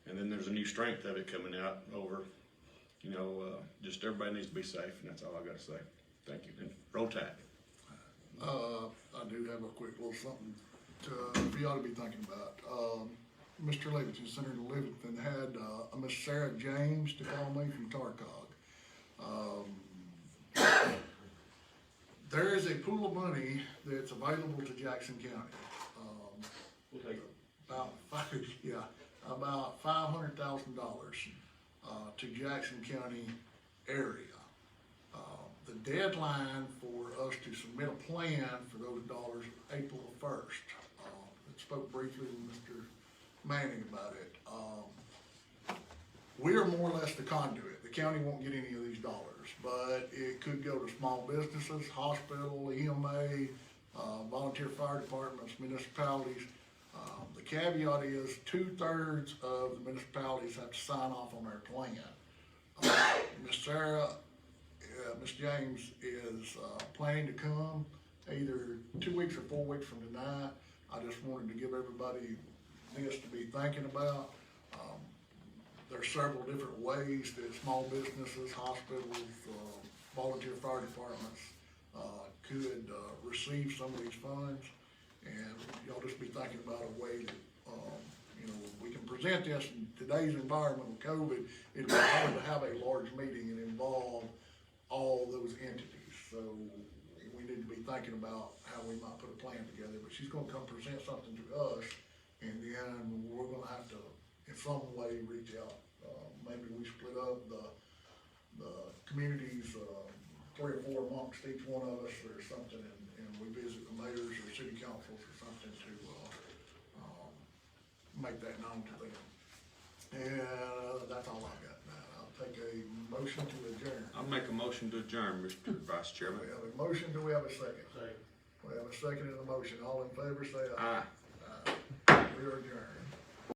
And then there's a new strength of it coming out over, just everybody needs to be safe, and that's all I gotta say. Thank you, and roll tide. I do have a quick little something for y'all to be thinking about. Mr. Livingston, Senator Livingston had a Miss Sarah James to call me from Tarcog. There is a pool of money that's available to Jackson County. We'll take it. About $500,000 to Jackson County area. The deadline for us to submit a plan for those dollars April the 1st. I spoke briefly with Mr. Manning about it. We are more or less the conduit. The county won't get any of these dollars, but it could go to small businesses, hospital, EMA, volunteer fire departments, municipalities. The caveat is 2/3 of the municipalities have to sign off on their plan. Miss Sarah, Miss James is planning to come either 2 weeks or 4 weeks from tonight. I just wanted to give everybody this to be thinking about. There's several different ways that small businesses, hospitals, volunteer fire departments could receive some of these funds. And y'all just be thinking about a way that, we can present this in today's environment with COVID. It'd be hard to have a large meeting and involve all those entities. So we need to be thinking about how we might put a plan together. But she's gonna come present something to us, and then we're gonna have to, in some way, reach out. Maybe we split up the communities, 3 or 4 amongst each one of us or something, and we visit the mayors or city councils or something to make that known to them. And that's all I got now. I'll take a motion to adjourn. I'll make a motion to adjourn, Mr. Vice Chairman. We have a motion, do we have a second? Second. We have a second in the motion. All in favor, say aye. Aye. Aye. We are adjourned.